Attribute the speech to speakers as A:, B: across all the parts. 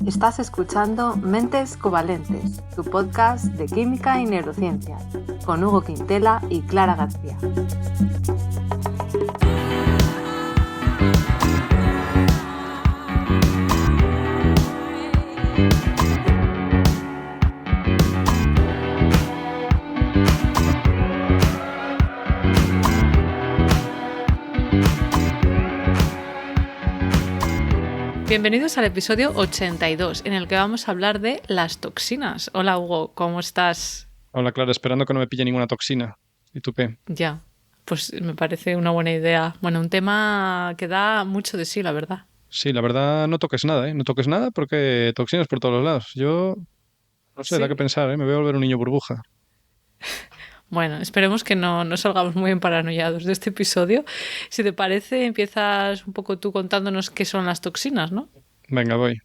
A: Estás escuchando Mentes Covalentes, tu podcast de química y neurociencias, con Hugo Quintela y Clara García. Bienvenidos al episodio 82, en el que vamos a hablar de las toxinas. Hola Hugo, ¿cómo estás?
B: Hola Clara, esperando que no me pille ninguna toxina. ¿Y tú qué?
A: Ya, pues me parece una buena idea. Bueno, un tema que da mucho de sí, la verdad.
B: Sí, la verdad no toques nada, ¿eh? No toques nada porque toxinas por todos los lados. Yo, no sé, da que
A: Sí.
B: pensar, ¿eh? Me voy a volver un niño burbuja.
A: Bueno, esperemos que no salgamos muy paranoiados de este episodio. Si te parece, empiezas un poco tú contándonos qué son las toxinas, ¿no?
B: Venga, voy.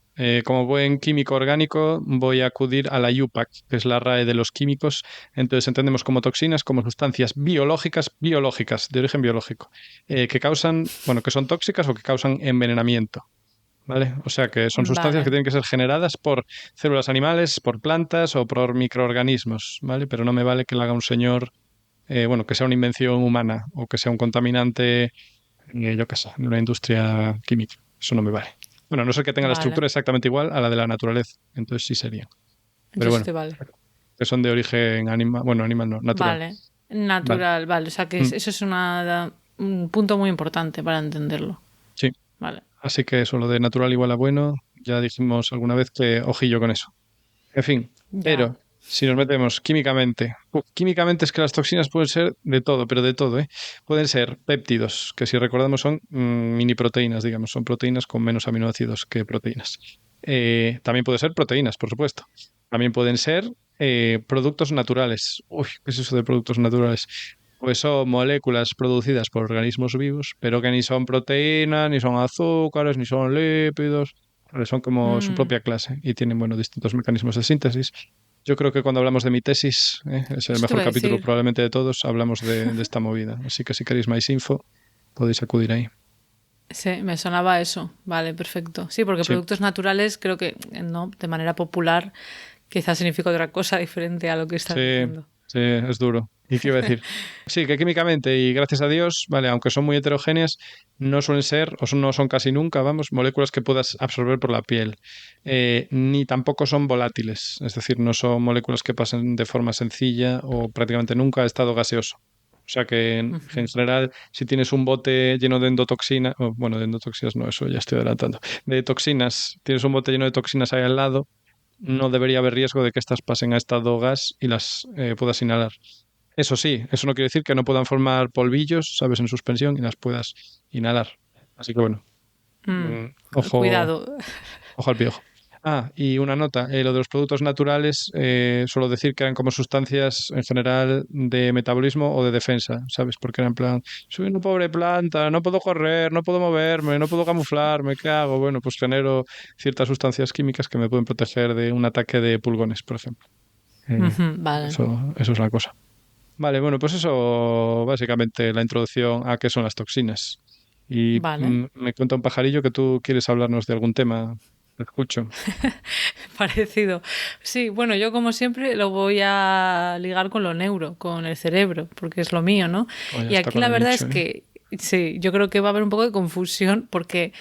B: Como buen químico orgánico, voy a acudir a la IUPAC, que es la RAE de los químicos. Entonces entendemos como toxinas como sustancias biológicas, de origen biológico, que causan, bueno, que son tóxicas o que causan envenenamiento. ¿Vale? O sea que son sustancias que
A: Vale,
B: tienen que ser generadas por células animales, por plantas o por microorganismos, ¿vale? Pero no me vale que lo haga un señor, bueno, que sea una invención humana o que sea un contaminante, yo qué sé, de una industria química. Eso no me vale. Bueno, a no ser que tenga la
A: vale.
B: estructura exactamente igual a la de la naturaleza. Entonces sí sería. Pero
A: Entonces
B: bueno,
A: te vale.
B: que son de origen animal, bueno, animal no, natural.
A: Vale,
B: Vale.
A: natural, vale. O sea que
B: Mm,
A: eso es un punto muy importante para entenderlo.
B: sí.
A: Vale.
B: Así que eso, lo de natural igual a bueno, ya dijimos alguna vez que ojillo con eso. En fin,
A: Ya.
B: pero si nos metemos químicamente, químicamente es que las toxinas pueden ser de todo, pero de todo, ¿eh? Pueden ser péptidos, que si recordamos son mini proteínas, digamos, son proteínas con menos aminoácidos que proteínas. También pueden ser proteínas, por supuesto. También pueden ser productos naturales. Uy, ¿qué es eso de productos naturales? Pues son moléculas producidas por organismos vivos, pero que ni son proteínas, ni son azúcares, ni son lípidos. Vale, son como su
A: Mm.
B: propia clase y tienen, bueno, distintos mecanismos de síntesis. Yo creo que cuando hablamos de mi tesis, es el
A: Eso te
B: mejor
A: iba a
B: capítulo
A: decir.
B: probablemente de todos, hablamos de esta movida. Así que si queréis más info, podéis acudir ahí.
A: Sí, me sonaba eso. Vale, perfecto. Sí, porque
B: Sí,
A: productos naturales creo que no, de manera popular, quizás significa otra cosa diferente a lo que estás
B: sí,
A: diciendo.
B: sí, es duro. ¿Y qué iba a decir? Sí, que químicamente y gracias a Dios, vale, aunque son muy heterogéneas, no suelen ser, no son casi nunca, vamos, moléculas que puedas absorber por la piel. Ni tampoco son volátiles, es decir, no son moléculas que pasen de forma sencilla o prácticamente nunca a estado gaseoso. O sea que en general, si tienes un bote lleno de endotoxina, bueno, de endotoxinas no, eso ya estoy adelantando, de toxinas, tienes un bote lleno de toxinas ahí al lado, no debería haber riesgo de que estas pasen a estado gas y las puedas inhalar. Eso sí, eso no quiere decir que no puedan formar polvillos, ¿sabes?, en suspensión y las puedas inhalar. Así que bueno,
A: Mm.
B: ojo,
A: Cuidado.
B: ojo al piojo. Ah, y una nota, lo de los productos naturales, suelo decir que eran como sustancias en general de metabolismo o de defensa, ¿sabes? Porque eran en plan, soy una pobre planta, no puedo correr, no puedo moverme, no puedo camuflarme, ¿qué hago? Bueno, pues genero ciertas sustancias químicas que me pueden proteger de un ataque de pulgones, por ejemplo. Eh,
A: Vale,
B: eso es la cosa. Vale, bueno, pues eso básicamente la introducción a qué son las toxinas. Y
A: vale.
B: me cuenta un pajarillo que tú quieres hablarnos de algún tema. Te escucho.
A: Parecido. Sí, bueno, yo como siempre lo voy a ligar con lo neuro, con el cerebro, porque es lo mío, ¿no?
B: Oh, ya
A: Y
B: está
A: aquí
B: con
A: la
B: el
A: verdad
B: nicho,
A: es
B: ¿eh?
A: que sí, yo creo que va a haber un poco de confusión porque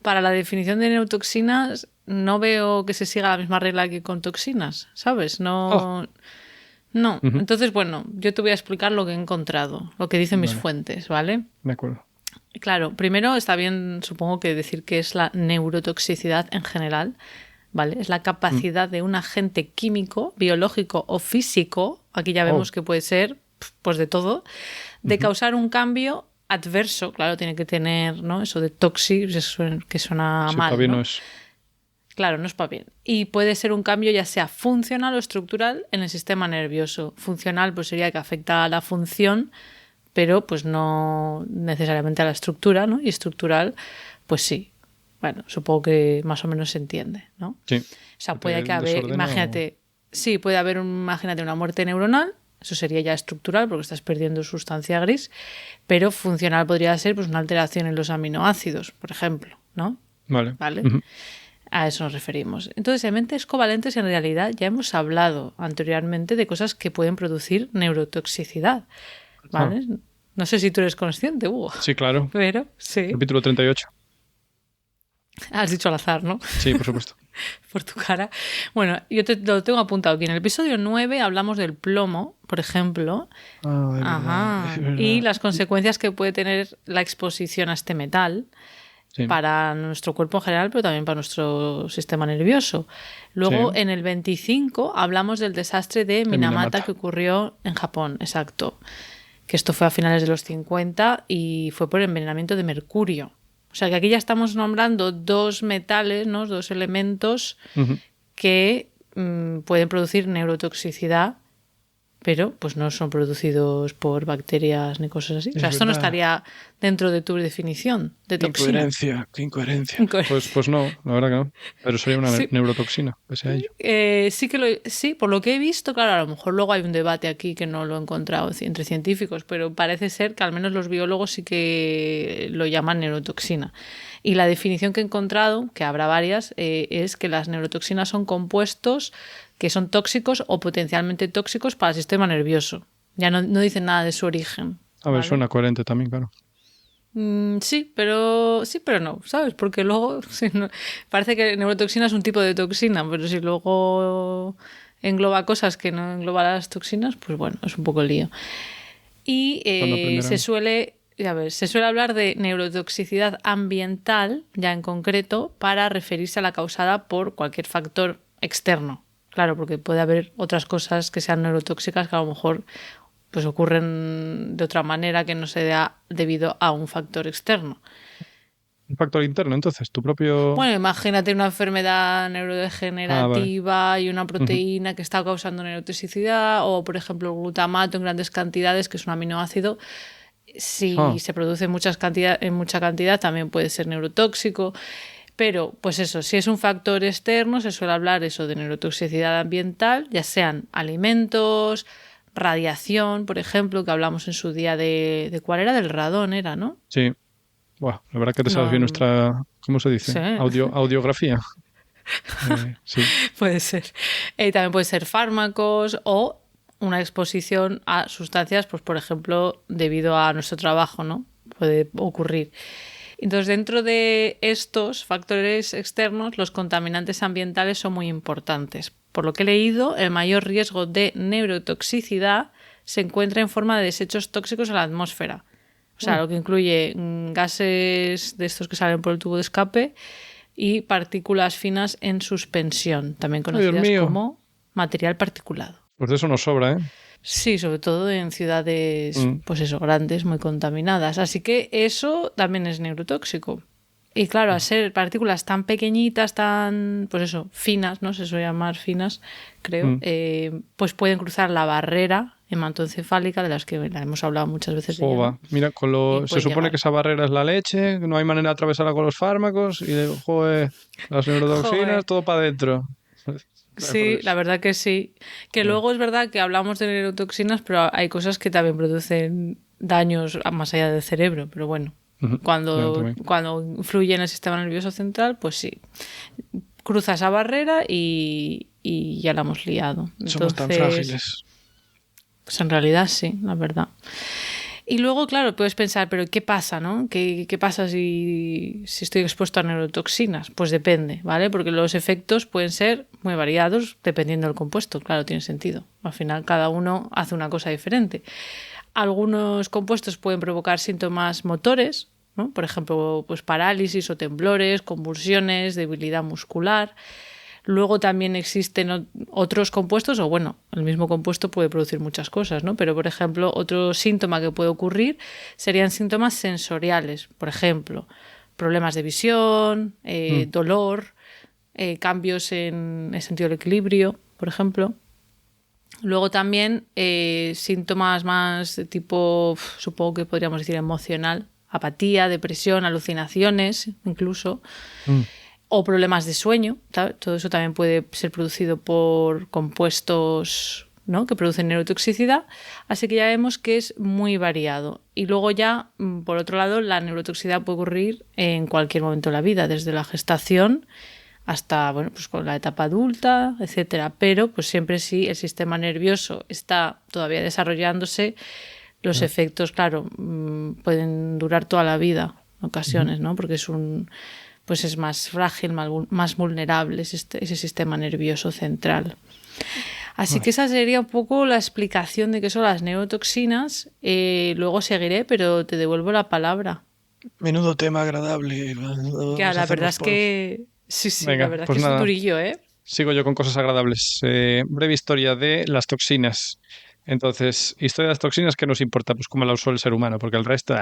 A: para la definición de neurotoxinas no veo que se siga la misma regla que con toxinas, ¿sabes?
B: Oh,
A: No, no.
B: ujú,
A: Entonces, bueno, yo te voy a explicar lo que he encontrado, lo que dicen mis
B: vale,
A: fuentes, ¿vale?
B: de acuerdo.
A: Claro, primero está bien, supongo que decir que es la neurotoxicidad en general, ¿vale? Es la
B: Mm.
A: capacidad de un agente químico, biológico o físico, aquí ya
B: Oh,
A: vemos que puede ser, pues de todo, de
B: ujú.
A: causar un cambio adverso, claro, tiene que tener, ¿no? Eso de toxi, que suena
B: Sí, para
A: mal,
B: bien no
A: ¿no?
B: es.
A: Claro, no es para bien. Y puede ser un cambio ya sea funcional o estructural en el sistema nervioso. Funcional pues sería que afecta a la función, pero pues no necesariamente a la estructura, ¿no? Y estructural, pues sí. Bueno, supongo que más o menos se entiende, ¿no? O
B: Sí,
A: sea,
B: que
A: puede
B: te
A: que haber,
B: desordena o...
A: imagínate, sí, puede haber, imagínate una muerte neuronal, eso sería ya estructural porque estás perdiendo sustancia gris, pero funcional podría ser pues una alteración en los aminoácidos, por ejemplo, ¿no?
B: Vale.
A: ¿Vale?
B: Ujú.
A: A eso nos referimos. Entonces, en mentes covalentes, en realidad, ya hemos hablado anteriormente de cosas que pueden producir neurotoxicidad, ¿vale? No sé si tú eres consciente, Hugo.
B: Sí, claro.
A: Pero, sí.
B: Capítulo 38.
A: Has dicho al azar, ¿no?
B: Sí, por supuesto.
A: Por tu cara. Bueno, yo lo tengo apuntado aquí. En el episodio 9 hablamos del plomo, por ejemplo.
B: Es verdad.
A: Y las consecuencias que puede tener la exposición a este metal para nuestro cuerpo en general, pero también para nuestro sistema nervioso. Luego, en el 25 hablamos del desastre de Minamata que ocurrió en Japón. Exacto. Que esto fue a finales de los 50 y fue por envenenamiento de mercurio. O sea que aquí ya estamos nombrando dos metales, ¿no? Dos elementos que pueden producir neurotoxicidad, pero pues no son producidos por bacterias ni cosas así. O sea, esto no estaría dentro de tu definición de toxina.
B: Qué incoherencia. Pues no, la verdad que no. Pero sería una neurotoxina, pese a ello.
A: Sí, por lo que he visto, claro, a lo mejor luego hay un debate aquí que no lo he encontrado entre científicos, pero parece ser que al menos los biólogos sí que lo llaman neurotoxina. Y la definición que he encontrado, que habrá varias, es que las neurotoxinas son compuestos que son tóxicos o potencialmente tóxicos para el sistema nervioso. Ya no dicen nada de su origen.
B: A ver, suena coherente también, claro.
A: Sí, pero no, ¿sabes? Porque luego parece que neurotoxina es un tipo de toxina, pero si luego engloba cosas que no engloba las toxinas, pues bueno, es un poco lío. Y se suele hablar de neurotoxicidad ambiental, ya en concreto, para referirse a la causada por cualquier factor externo. Claro, porque puede haber otras cosas que sean neurotóxicas que a lo mejor pues ocurren de otra manera que no se da debido a un factor externo.
B: Un factor interno, entonces, tu propio...
A: Bueno, imagínate una enfermedad neurodegenerativa y una proteína que está causando neurotoxicidad, o por ejemplo el glutamato en grandes cantidades, que es un aminoácido. Si se produce en mucha cantidad también puede ser neurotóxico. Pero, pues eso, si es un factor externo, se suele hablar eso de neurotoxicidad ambiental, ya sean alimentos, radiación, por ejemplo, que hablamos en su día de ¿cuál era? Del radón, era, ¿no?
B: Sí. Buah, la verdad que te sabes bien nuestra, ¿cómo se dice?
A: Sí.
B: Audiografía. Sí.
A: Puede ser. También puede ser fármacos o una exposición a sustancias, pues por ejemplo, debido a nuestro trabajo, ¿no? Puede ocurrir. Entonces, dentro de estos factores externos, los contaminantes ambientales son muy importantes. Por lo que he leído, el mayor riesgo de neurotoxicidad se encuentra en forma de desechos tóxicos en la atmósfera. O sea, lo que incluye gases de estos que salen por el tubo de escape y partículas finas en suspensión, también conocidas como material particulado.
B: Pues de eso nos sobra, ¿eh?
A: Sí, sobre todo en ciudades, pues eso, grandes, muy contaminadas. Así que eso también es neurotóxico. Y claro, al ser partículas tan pequeñitas, tan, pues eso, finas, ¿no? Se suele llamar finas, creo, pues pueden cruzar la barrera hematoencefálica, de las que hemos hablado muchas veces.
B: Mira, se supone que esa barrera es la leche, no hay manera de atravesarla con los fármacos, y las neurotoxinas, todo para adentro.
A: Sí, la verdad que sí. Que luego es verdad que hablamos de neurotoxinas, pero hay cosas que también producen daños más allá del cerebro. Pero bueno, cuando influye en el sistema nervioso central, pues sí. Cruza esa barrera y ya la hemos liado.
B: Somos tan frágiles.
A: Pues en realidad sí, la verdad. Y luego, claro, puedes pensar, pero ¿qué pasa, no? ¿Qué pasa si estoy expuesto a neurotoxinas? Pues depende, ¿vale? Porque los efectos pueden ser muy variados dependiendo del compuesto. Claro, tiene sentido. Al final, cada uno hace una cosa diferente. Algunos compuestos pueden provocar síntomas motores, ¿no? Por ejemplo, pues parálisis o temblores, convulsiones, debilidad muscular. Luego también existen otros compuestos, o bueno, el mismo compuesto puede producir muchas cosas, ¿no? Pero, por ejemplo, otro síntoma que puede ocurrir serían síntomas sensoriales. Por ejemplo, problemas de visión, dolor, cambios en el sentido del equilibrio, por ejemplo. Luego también síntomas más de tipo, supongo que podríamos decir emocional, apatía, depresión, alucinaciones, incluso. O problemas de sueño, ¿sabes? Todo eso también puede ser producido por compuestos, ¿no? Que producen neurotoxicidad, así que ya vemos que es muy variado. Y luego ya, por otro lado, la neurotoxicidad puede ocurrir en cualquier momento de la vida, desde la gestación hasta, bueno, pues con la etapa adulta, etcétera. Pero pues siempre si el sistema nervioso está todavía desarrollándose, los efectos, claro, pueden durar toda la vida en ocasiones, ¿no? Porque pues es más frágil, más vulnerable ese sistema nervioso central. Así que esa sería un poco la explicación de qué son las neurotoxinas. Luego seguiré, pero te devuelvo la palabra.
C: Menudo tema agradable.
A: Ya, la verdad es que... Sí,
B: Venga,
A: la verdad
B: pues
A: es que
B: nada.
A: es durillo, ¿eh?
B: Sigo yo con cosas agradables. Breve historia de las toxinas. Entonces, historia de las toxinas, ¿qué nos importa? Pues cómo la usó el ser humano, porque el resto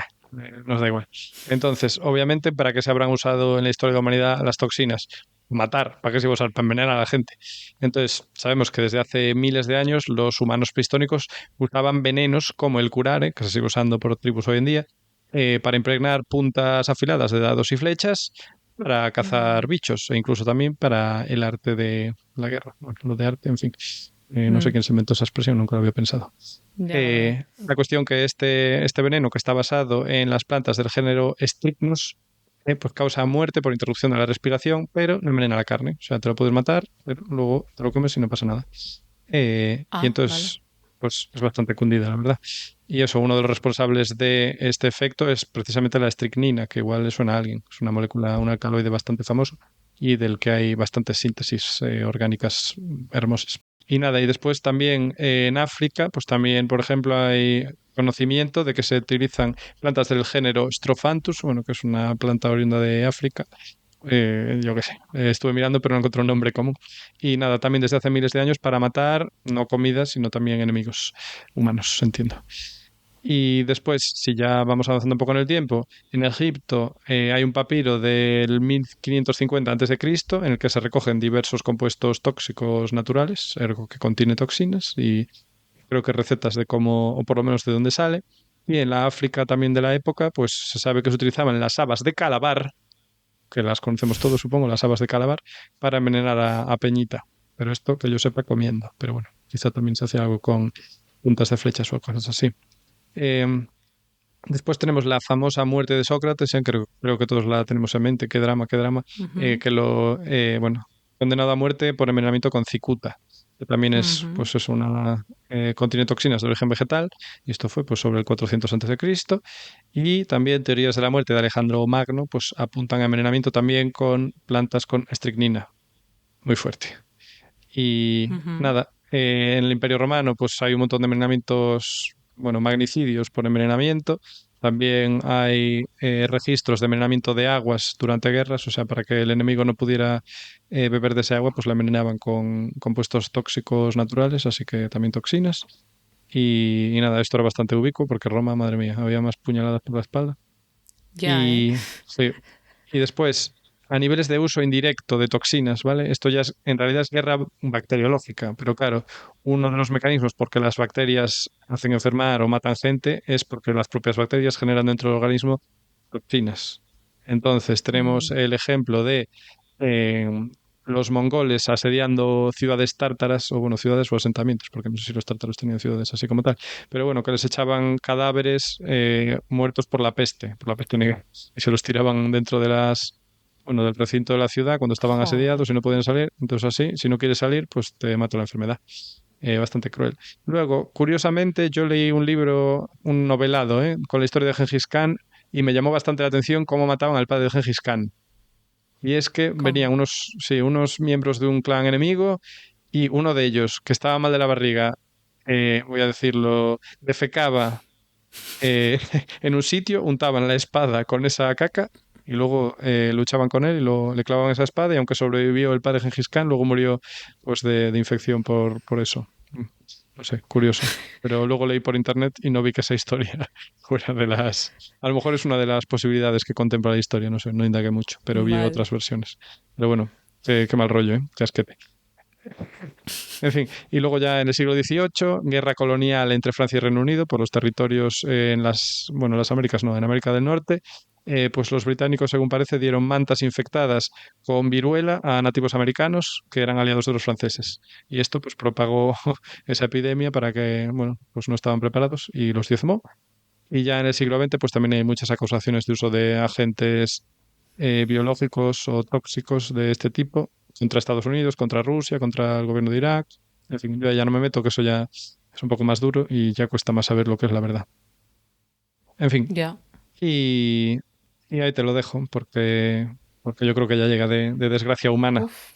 B: nos da igual. Entonces, obviamente, ¿para qué se habrán usado en la historia de la humanidad las toxinas? Matar, ¿para qué se iba a usar? Para envenenar a la gente. Entonces, sabemos que desde hace miles de años los humanos prehistóricos usaban venenos como el curare, que se sigue usando por tribus hoy en día, para impregnar puntas afiladas de dados y flechas, para cazar bichos e incluso también para el arte de la guerra. Bueno, lo de arte, en fin. No sé quién se inventó esa expresión, nunca lo había pensado.
A: Ya.
B: La cuestión que este veneno, que está basado en las plantas del género Strychnus, pues causa muerte por interrupción de la respiración, pero no envenena la carne. O sea, te lo puedes matar, pero luego te lo comes y no pasa nada. Y entonces, pues es bastante cundida, la verdad. Y eso, uno de los responsables de este efecto es precisamente la estricnina, que igual le suena a alguien. Es una molécula, un alcaloide bastante famoso y del que hay bastantes síntesis orgánicas hermosas. Y nada, y después también en África, pues también, por ejemplo, hay conocimiento de que se utilizan plantas del género Strophanthus, bueno, que es una planta oriunda de África. Yo qué sé, estuve mirando pero no encontré un nombre común. Y nada, también desde hace miles de años para matar no comidas, sino también enemigos humanos, entiendo. Y después, si ya vamos avanzando un poco en el tiempo, en Egipto hay un papiro del 1550 a.C. en el que se recogen diversos compuestos tóxicos naturales, ergo que contiene toxinas, y creo que recetas de cómo, o por lo menos de dónde sale. Y en la África también de la época, pues se sabe que se utilizaban las habas de calabar, que las conocemos todos, supongo, las habas de calabar, para envenenar a Peñita. Pero esto que yo sepa comiendo. Pero bueno, quizá también se hace algo con puntas de flechas o cosas así. Eh, Después tenemos la famosa muerte de Sócrates, creo que todos la tenemos en mente, qué drama, que bueno, condenado a muerte por envenenamiento con cicuta, que también pues es una contiene toxinas de origen vegetal, y esto fue pues sobre el 400 a.C. Y también teorías de la muerte de Alejandro Magno pues apuntan a envenenamiento también con plantas con estricnina, muy fuerte. Y nada, en el Imperio Romano pues hay un montón de envenenamientos, bueno, magnicidios por envenenamiento. También hay registros de envenenamiento de aguas durante guerras, o sea, para que el enemigo no pudiera beber de ese agua, pues la envenenaban con compuestos tóxicos naturales, así que también toxinas. Y nada, esto era bastante ubicuo porque Roma, madre mía, había más puñaladas por la espalda.
A: Ya,
B: Sí. Y después, a niveles de uso indirecto de toxinas, ¿vale? Esto ya en realidad es guerra bacteriológica, pero claro, uno de los mecanismos por que las bacterias hacen enfermar o matan gente es porque las propias bacterias generan dentro del organismo toxinas. Entonces, tenemos el ejemplo de eh, los mongoles asediando ciudades tártaras, o bueno, ciudades o asentamientos, porque no sé si los tártaros tenían ciudades así como tal, pero bueno, que les echaban cadáveres muertos por la peste negra, y se los tiraban dentro de bueno, del recinto de la ciudad cuando estaban asediados y no podían salir. Entonces así, si no quieres salir, pues te mata la enfermedad. Bastante cruel. Luego, curiosamente, yo leí un libro, un novelado, con la historia de Gengis Khan, y me llamó bastante la atención cómo mataban al padre de Gengis Khan. Y es que venían unos miembros de un clan enemigo, y uno de ellos, que estaba mal de la barriga, voy a decirlo, defecaba en un sitio, untaban la espada con esa caca y luego luchaban con él y le clavaban esa espada, y aunque sobrevivió el padre Gengis Khan, luego murió pues de infección por eso. No sé, curioso. Pero luego leí por internet y no vi que esa historia fuera de las... A lo mejor es una de las posibilidades que contempla la historia, no sé, no indagué mucho, pero vi
A: Vale.
B: otras versiones. Pero bueno, qué mal rollo, ¿eh? Qué asquete. En fin, y luego ya en el siglo XVIII, guerra colonial entre Francia y Reino Unido por los territorios en las Américas, no, en América del Norte. Pues los británicos, según parece, dieron mantas infectadas con viruela a nativos americanos que eran aliados de los franceses. Y esto pues propagó esa epidemia para que, bueno, pues no estaban preparados y los diezmó. Y ya en el siglo XX pues también hay muchas acusaciones de uso de agentes biológicos o tóxicos de este tipo contra Estados Unidos, contra Rusia, contra el gobierno de Irak. En fin, yo ya no me meto, que eso ya es un poco más duro y ya cuesta más saber lo que es la verdad. En fin,
A: Ya.
B: y, y ahí te lo dejo, porque yo creo que ya llega de desgracia humana.
A: Uf,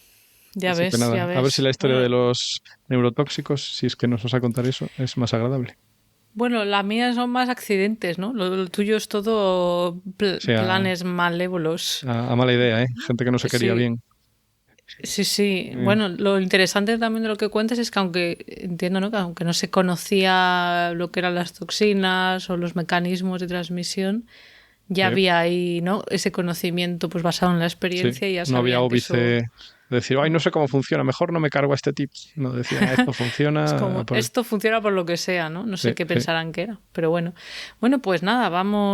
A: ya
B: Así que
A: ves, ya
B: nada, a ver si
A: ves.
B: la historia de
A: Bueno,
B: los neurotóxicos, si es que nos vas a contar eso, es más agradable.
A: bueno, la mía son más accidentes, ¿no? Lo tuyo es todo
B: O sea,
A: planes malévolos.
B: a mala idea, ¿eh? Gente que no se quería
A: Sí,
B: bien.
A: sí, sí.
B: Eh,
A: Bueno, lo interesante también de lo que cuentas es que aunque entiendo, ¿no? Que aunque no se conocía lo que eran las toxinas o los mecanismos de transmisión, ya
B: sí,
A: había ahí, ¿no? Ese conocimiento pues basado en la
B: sí.
A: experiencia y ya
B: No había
A: sabían que
B: óbice
A: eso
B: de decir, ay, no sé cómo funciona, mejor no me cargo a este tip. No decía, "Ah, esto
A: es
B: funciona
A: como,
B: por...
A: esto funciona por lo que sea, ¿no? No
B: Sí,
A: sé qué
B: sí,
A: pensarán que era, pero bueno. Bueno, pues nada,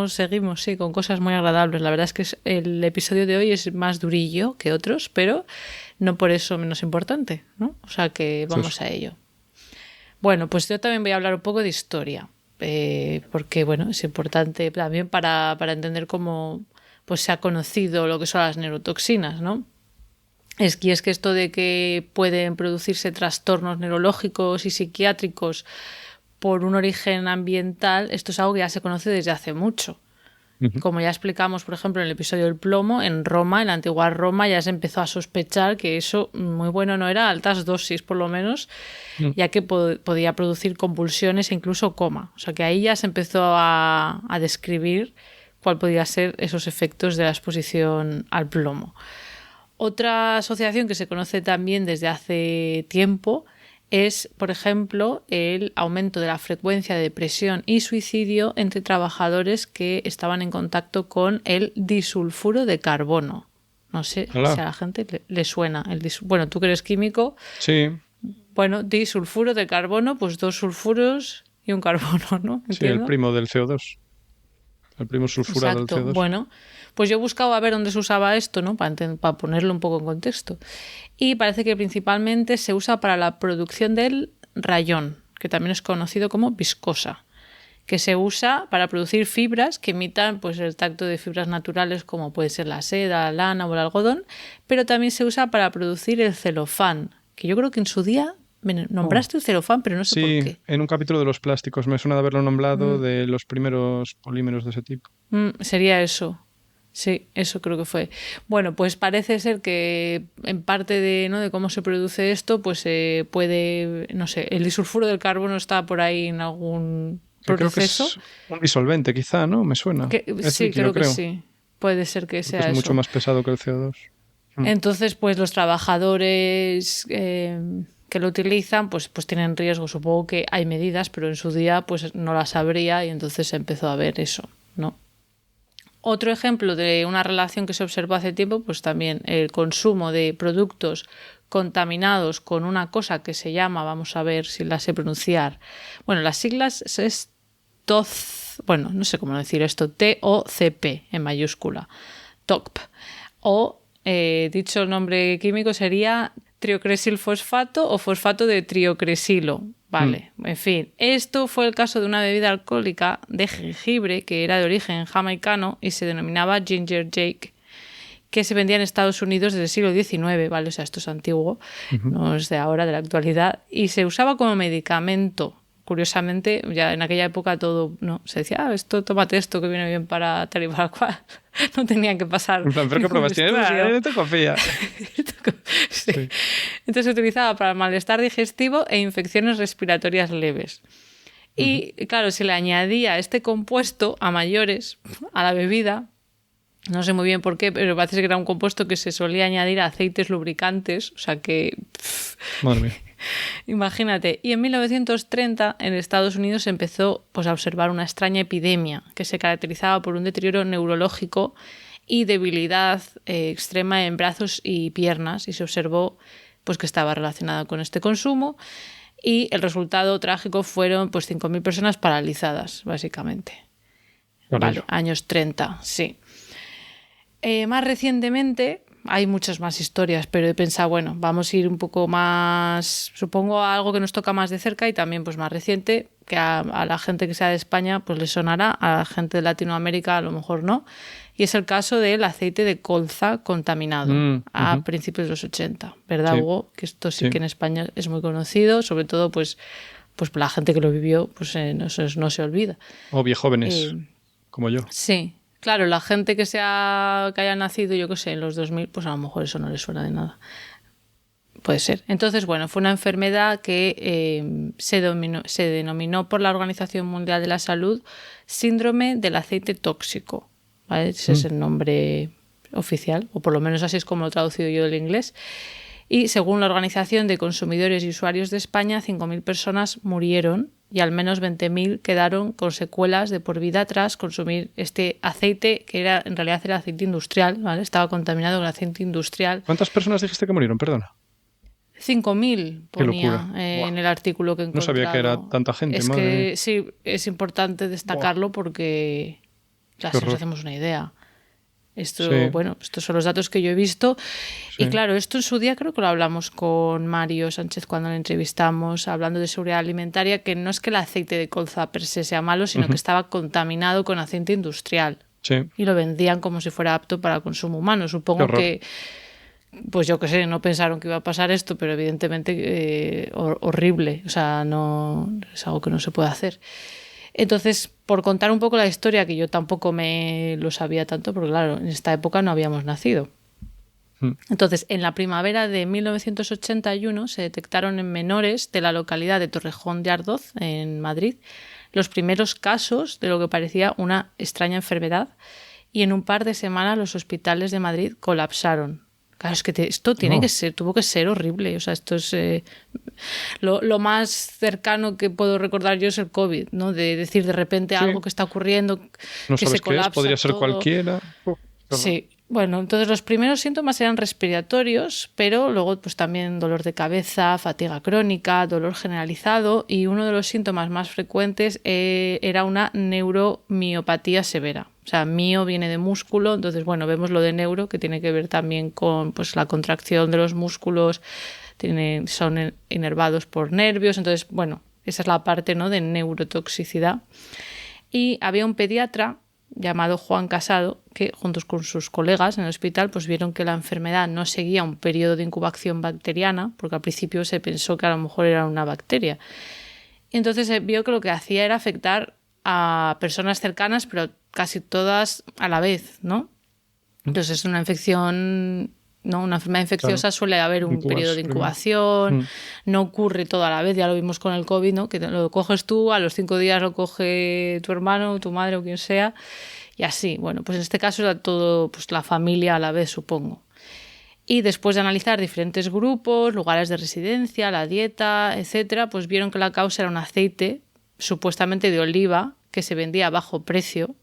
A: seguimos, sí, con cosas muy agradables. La verdad es que el episodio de hoy es más durillo que otros, pero no por eso menos importante, ¿no? O sea que
B: eso es.
A: vamos a ello. Bueno, pues yo también voy a hablar un poco de historia, porque, bueno, es importante también para entender cómo pues, se ha conocido lo que son las neurotoxinas, ¿no? Y es que esto de que pueden producirse trastornos neurológicos y psiquiátricos por un origen ambiental, esto es algo que ya se conoce desde hace mucho.
B: Ujú.
A: Como ya explicamos, por ejemplo, en el episodio del plomo, en Roma, en la antigua Roma, ya se empezó a sospechar que eso muy bueno no era, a altas dosis por lo menos,
B: Mm.
A: ya que podía producir convulsiones e incluso coma. O sea que ahí ya se empezó a describir cuál podía ser esos efectos de la exposición al plomo. Otra asociación que se conoce también desde hace tiempo es, por ejemplo, el aumento de la frecuencia de depresión y suicidio entre trabajadores que estaban en contacto con el disulfuro de carbono. No sé si
B: Hola.
A: a la gente le suena. Bueno, tú que eres químico,
B: Sí,
A: bueno, disulfuro de carbono, pues dos sulfuros y un carbono, ¿no?
B: sí, el
A: Entiendo.
B: primo del CO2. El primo sulfurado del
A: Exacto.
B: CO2.
A: Bueno, pues yo buscaba a ver dónde se usaba esto, ¿no? Para ponerlo un poco en contexto. Y parece que principalmente se usa para la producción del rayón, que también es conocido como viscosa, que se usa para producir fibras que imitan pues, el tacto de fibras naturales como puede ser la seda, la lana o el algodón, pero también se usa para producir el celofán, que yo creo que en su día me
B: Oh.
A: nombraste el celofán, pero no sé por
B: Sí,
A: qué.
B: en un capítulo de los plásticos. Me suena de haberlo nombrado de los primeros polímeros de ese tipo.
A: Sería eso. Sí, eso creo que fue. Bueno, pues parece ser que en parte de, ¿no? de cómo se produce esto, pues se puede, no sé, el disulfuro del carbono está por ahí en algún
B: Que creo que
A: proceso.
B: es un disolvente, quizá, ¿no? Me suena. Es
A: Sí,
B: líquido,
A: creo que
B: creo.
A: sí. Puede ser que
B: Porque es
A: sea
B: mucho
A: eso.
B: más pesado que el CO2. Mm.
A: Entonces, pues los trabajadores que lo utilizan, pues tienen riesgo. Supongo que hay medidas, pero en su día pues no las habría y entonces se empezó a ver eso, ¿no? Otro ejemplo de una relación que se observó hace tiempo, pues también el consumo de productos contaminados con una cosa que se llama, vamos a ver si la sé pronunciar, bueno, las siglas es bueno, no sé cómo decir esto, TOCP en mayúscula, TOCP, o dicho el nombre químico sería triocresilfosfato o fosfato de triocresilo. Vale, en fin. Esto fue el caso de una bebida alcohólica de jengibre que era de origen jamaicano y se denominaba Ginger Jake, que se vendía en Estados Unidos desde el siglo XIX, ¿vale? O sea, esto es antiguo, no es de ahora, de la actualidad, y se usaba como medicamento. Curiosamente, ya en aquella época todo, ¿no? Se decía, tómate esto que viene bien para tal y para cual. No tenían que pasar
B: En plan, ¿pero qué
A: ningún
B: pruebas tienes?
A: estudio.
B: No te confía.
A: Sí.
B: Sí.
A: Entonces se utilizaba para malestar digestivo e infecciones respiratorias leves. Y claro, se le añadía este compuesto a mayores a la bebida. No sé muy bien por qué, pero parece que era un compuesto que se solía añadir a aceites lubricantes. O sea que...
B: Madre mía.
A: Imagínate. Y en 1930 en Estados Unidos se empezó pues, a observar una extraña epidemia que se caracterizaba por un deterioro neurológico y debilidad extrema en brazos y piernas, y se observó pues, que estaba relacionada con este consumo, y el resultado trágico fueron pues 5.000 personas paralizadas, básicamente.
B: Por
A: Vale,
B: ello.
A: años 30, sí. Más recientemente, hay muchas más historias, pero he pensado, bueno, vamos a ir un poco más, supongo, a algo que nos toca más de cerca y también pues más reciente, que a la gente que sea de España pues le sonará, a la gente de Latinoamérica a lo mejor no, Y es el caso del aceite de colza contaminado a principios de los 80, ¿verdad,
B: Sí.
A: Hugo? Que esto sí
B: Sí.
A: que en España es muy conocido, sobre todo pues por la gente que lo vivió, pues no se olvida.
B: O viejóvenes, como yo.
A: Sí, claro, la gente que haya nacido, yo qué sé, en los 2000, pues a lo mejor eso no le suena de nada. Puede ser. Entonces, bueno, fue una enfermedad que se denominó por la Organización Mundial de la Salud síndrome del aceite tóxico, ¿vale? Ese es el nombre oficial, o por lo menos así es como lo he traducido yo del inglés. Y según la Organización de Consumidores y Usuarios de España, 5.000 personas murieron y al menos 20.000 quedaron con secuelas de por vida tras consumir este aceite, que en realidad era aceite industrial, ¿vale? Estaba contaminado con aceite industrial.
B: ¿Cuántas personas dijiste que murieron? Perdona.
A: 5.000
B: Qué
A: ponía
B: locura.
A: en el artículo que he
B: No
A: encontrado.
B: sabía que era tanta gente,
A: Es
B: madre
A: que
B: mía.
A: sí, es importante destacarlo porque ya
B: Qué
A: si nos
B: horror.
A: hacemos una idea. Esto,
B: Sí.
A: bueno, estos son los datos que yo he visto.
B: Sí.
A: Y claro, esto en su día creo que lo hablamos con Mario Sánchez cuando le entrevistamos, hablando de seguridad alimentaria, que no es que el aceite de colza per se sea malo, sino que estaba contaminado con aceite industrial.
B: Sí.
A: Y lo vendían como si fuera apto para consumo humano.
B: Qué
A: Supongo
B: horror.
A: que, pues yo qué sé, no pensaron que iba a pasar esto, pero evidentemente horrible. O sea, no es algo que no se puede hacer. Entonces, por contar un poco la historia, que yo tampoco me lo sabía tanto, porque claro, en esta época no habíamos nacido. Entonces, en la primavera de 1981 se detectaron en menores de la localidad de Torrejón de Ardoz, en Madrid, los primeros casos de lo que parecía una extraña enfermedad, y en un par de semanas los hospitales de Madrid colapsaron. Claro, es que esto tuvo que ser horrible. O sea, esto es lo más cercano que puedo recordar yo es el COVID, ¿no? De decir de repente algo que está ocurriendo,
B: No
A: que
B: sabes
A: se
B: qué es,
A: colapsa
B: podría ser
A: todo.
B: cualquiera.
A: Sí. Bueno, entonces los primeros síntomas eran respiratorios, pero luego pues también dolor de cabeza, fatiga crónica, dolor generalizado, y uno de los síntomas más frecuentes era una neuromiopatía severa. O sea, mio viene de músculo, entonces bueno, vemos lo de neuro, que tiene que ver también con pues la contracción de los músculos, son inervados por nervios, entonces bueno, esa es la parte, ¿no?, de neurotoxicidad. Y había un pediatra llamado Juan Casado, que juntos con sus colegas en el hospital pues vieron que la enfermedad no seguía un periodo de incubación bacteriana, porque al principio se pensó que a lo mejor era una bacteria. Entonces se vio que lo que hacía era afectar a personas cercanas, pero casi todas a la vez, ¿no? Entonces es una infección, ¿no? Una enfermedad infecciosa,
B: Claro.
A: suele haber un periodo de incubación, no ocurre todo a la vez, ya lo vimos con el COVID, ¿no? Que lo coges tú, a los 5 días lo coge tu hermano, tu madre o quien sea, y así. Bueno, pues en este caso era todo, pues la familia a la vez, supongo. Y después de analizar diferentes grupos, lugares de residencia, la dieta, etcétera, pues vieron que la causa era un aceite supuestamente de oliva que se vendía a bajo precio.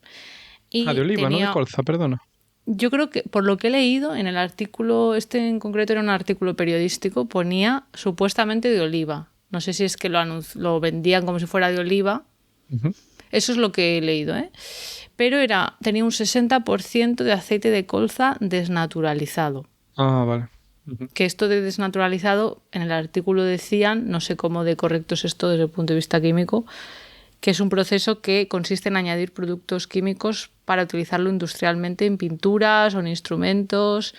A: Y
B: de oliva, no de colza, perdona.
A: Yo creo que, por lo que he leído, en el artículo, este en concreto era un artículo periodístico, ponía supuestamente de oliva. No sé si es que lo vendían como si fuera de oliva. Eso es lo que he leído, ¿eh? Pero tenía un 60% de aceite de colza desnaturalizado.
B: Ah, vale.
A: Que esto de desnaturalizado, en el artículo decían, no sé cómo de correcto es esto desde el punto de vista químico, que es un proceso que consiste en añadir productos químicos para utilizarlo industrialmente en pinturas o en instrumentos,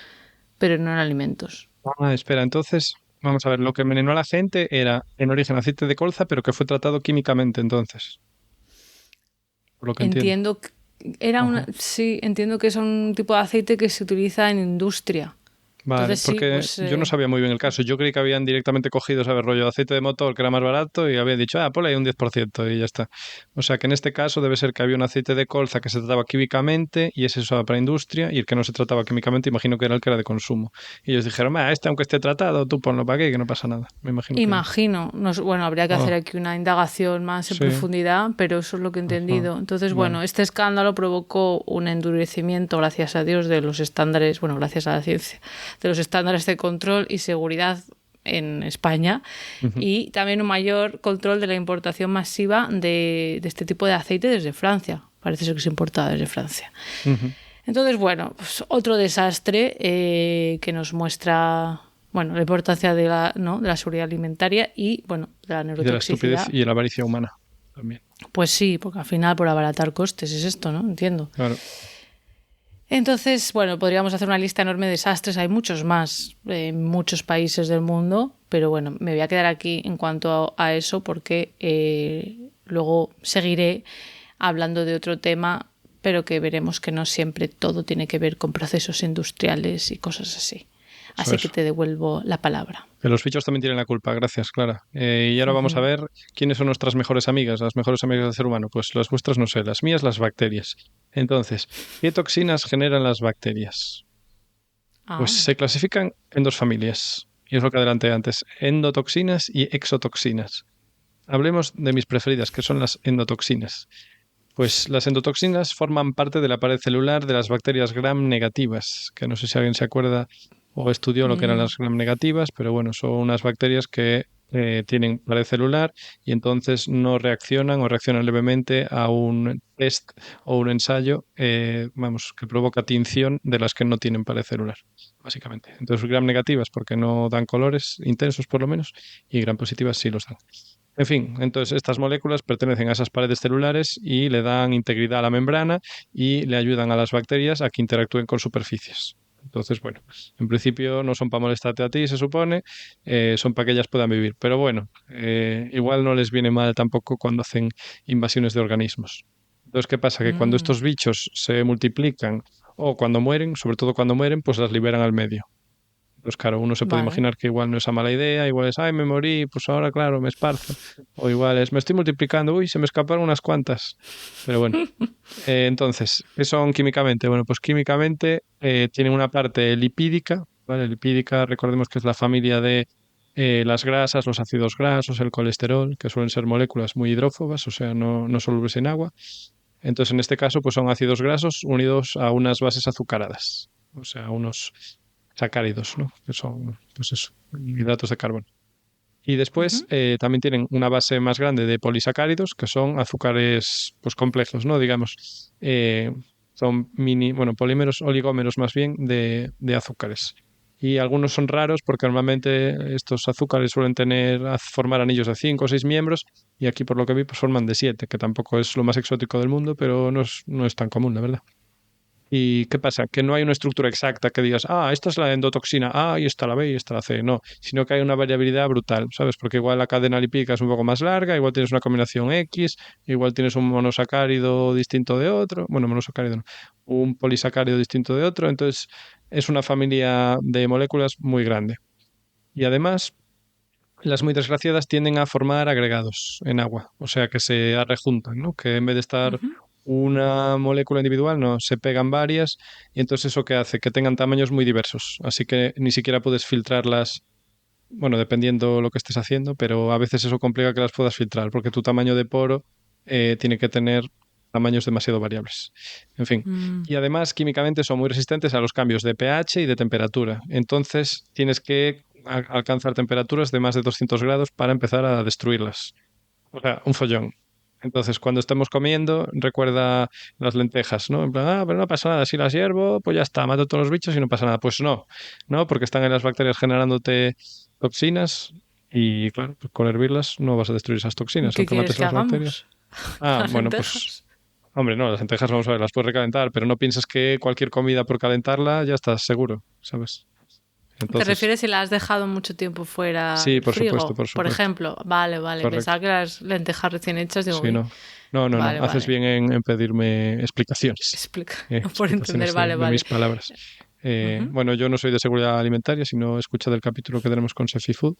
A: pero no en alimentos.
B: Ah, espera, entonces, vamos a ver, lo que envenenó a la gente era en origen aceite de colza, pero que fue tratado químicamente entonces. Por lo que entiendo.
A: Sí, entiendo que es un tipo de aceite que se utiliza en industria.
B: Vale,
A: Entonces,
B: porque yo no sabía muy bien el caso. Yo creí que habían directamente cogido, ¿sabes? Rollo de aceite de motor que era más barato y habían dicho, ponle ahí un 10% y ya está. O sea que en este caso debe ser que había un aceite de colza que se trataba químicamente y ese se usaba para industria, y el que no se trataba químicamente imagino que era el que era de consumo. Y ellos dijeron, este aunque esté tratado, tú ponlo para aquí, que no pasa nada. Me imagino.
A: Bueno, habría que hacer aquí una indagación más en profundidad, pero eso es lo que he entendido. Entonces, bueno, este escándalo provocó un endurecimiento, gracias a Dios, de los estándares, bueno, gracias a la ciencia, de los estándares de control y seguridad en España, y también un mayor control de la importación masiva de este tipo de aceite desde Francia. Parece ser que se importa desde Francia. Entonces, bueno, pues otro desastre que nos muestra, bueno, la importancia de la seguridad alimentaria y, bueno, de la neurotoxicidad.
B: Y de la estupidez y de la avaricia humana también.
A: Pues sí, porque al final por abaratar costes es esto, ¿no? Entiendo.
B: Claro.
A: Entonces, bueno, podríamos hacer una lista enorme de desastres. Hay muchos más en muchos países del mundo, pero bueno, me voy a quedar aquí en cuanto a eso porque luego seguiré hablando de otro tema, pero que veremos que no siempre todo tiene que ver con procesos industriales y cosas así. Así que te devuelvo la palabra.
B: Que los bichos también tienen la culpa, gracias, Clara. Y ahora vamos a ver quiénes son nuestras mejores amigas, las mejores amigas del ser humano. Pues las vuestras no sé, las mías las bacterias. Entonces, ¿qué toxinas generan las bacterias? Pues se clasifican en dos familias, y es lo que adelanté antes, endotoxinas y exotoxinas. Hablemos de mis preferidas, que son las endotoxinas. Pues las endotoxinas forman parte de la pared celular de las bacterias gram negativas, que no sé si alguien se acuerda o estudió lo que eran las gram negativas, pero bueno, son unas bacterias que tienen pared celular y entonces no reaccionan o reaccionan levemente a un test o un ensayo, que provoca tinción de las que no tienen pared celular, básicamente. Entonces gram negativas porque no dan colores intensos por lo menos y gram positivas sí los dan. En fin, entonces estas moléculas pertenecen a esas paredes celulares y le dan integridad a la membrana y le ayudan a las bacterias a que interactúen con superficies. Entonces, bueno, en principio no son para molestarte a ti, se supone, son para que ellas puedan vivir. Pero bueno, igual no les viene mal tampoco cuando hacen invasiones de organismos. Entonces, ¿qué pasa? Que cuando estos bichos se multiplican o cuando mueren, sobre todo cuando mueren, pues las liberan al medio. Pues claro, uno se puede imaginar que igual no es a mala idea, igual es, ay, me morí, pues ahora, claro, me esparzo. O igual es, me estoy multiplicando, uy, se me escaparon unas cuantas. Pero bueno, entonces, ¿qué son químicamente? Bueno, pues químicamente tienen una parte lipídica, ¿vale? Lipídica, recordemos que es la familia de las grasas, los ácidos grasos, el colesterol, que suelen ser moléculas muy hidrófobas, o sea, no solubles en agua. Entonces, en este caso, pues son ácidos grasos unidos a unas bases azucaradas, o sea, unos sacáridos, ¿no? Que son, pues eso, hidratos de carbono. Y después también tienen una base más grande de polisacáridos, que son azúcares pues complejos, ¿no? Digamos, son polímeros, oligómeros más bien de azúcares. Y algunos son raros porque normalmente estos azúcares suelen formar anillos de 5 o 6 miembros y aquí por lo que vi pues forman de 7, que tampoco es lo más exótico del mundo, pero no es tan común, la verdad. ¿Y qué pasa? Que no hay una estructura exacta que digas, esta es la endotoxina, y esta la B y esta la C. No, sino que hay una variabilidad brutal, ¿sabes? Porque igual la cadena lipídica es un poco más larga, igual tienes una combinación X, igual tienes un monosacárido distinto de otro, bueno, monosacárido no, un polisacárido distinto de otro, entonces es una familia de moléculas muy grande. Y además, las muy desgraciadas tienden a formar agregados en agua, o sea que se arrejuntan, ¿no? Que en vez de estar una molécula individual, no, se pegan varias y entonces eso que hace que tengan tamaños muy diversos, así que ni siquiera puedes filtrarlas, bueno, dependiendo lo que estés haciendo, pero a veces eso complica que las puedas filtrar porque tu tamaño de poro tiene que tener tamaños demasiado variables. En fin, y además químicamente son muy resistentes a los cambios de pH y de temperatura, entonces tienes que alcanzar temperaturas de más de 200 grados para empezar a destruirlas. O sea, un follón. Entonces, cuando estemos comiendo, recuerda las lentejas, ¿no? En plan, pero no pasa nada, si las hiervo, pues ya está, mato todos los bichos y no pasa nada. Pues no, ¿no? Porque están en las bacterias generándote toxinas y, claro, pues con hervirlas no vas a destruir esas toxinas.
A: ¿Qué quieres que
B: las
A: hagamos?
B: bacterias. Bueno,
A: lentejas?
B: pues, hombre, no, las lentejas, vamos a ver, las puedes recalentar, pero no pienses que cualquier comida por calentarla ya estás seguro, ¿sabes?
A: ¿Te refieres si la has dejado mucho tiempo fuera
B: Sí,
A: del
B: por
A: frigo?
B: supuesto, por supuesto.
A: Por ejemplo, vale.
B: Correcto.
A: Pensaba que las lentejas recién hechas, digo,
B: Sí, no. No.
A: Vale,
B: Haces bien en pedirme explicaciones.
A: Explica, por
B: Explicaciones
A: entender,
B: de mis palabras. Bueno, yo no soy de seguridad alimentaria, sino he escuchado el capítulo que tenemos con Sefi Food,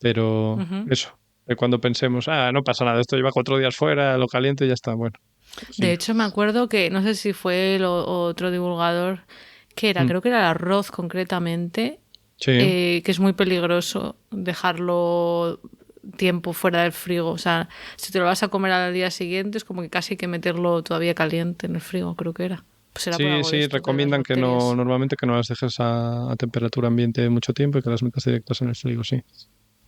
B: pero eso, cuando pensemos, no pasa nada, esto lleva 4 días fuera, lo caliente y ya está, bueno. Sí.
A: De hecho, me acuerdo que, no sé si fue otro divulgador, que era, creo que era el arroz concretamente,
B: Sí.
A: que es muy peligroso dejarlo tiempo fuera del frigo. O sea, si te lo vas a comer al día siguiente, es como que casi hay que meterlo todavía caliente en el frigo, creo que era. Pues era por algo de esto,
B: recomiendan que normalmente que no las dejes a temperatura ambiente mucho tiempo y que las metas directas en el frigo, sí.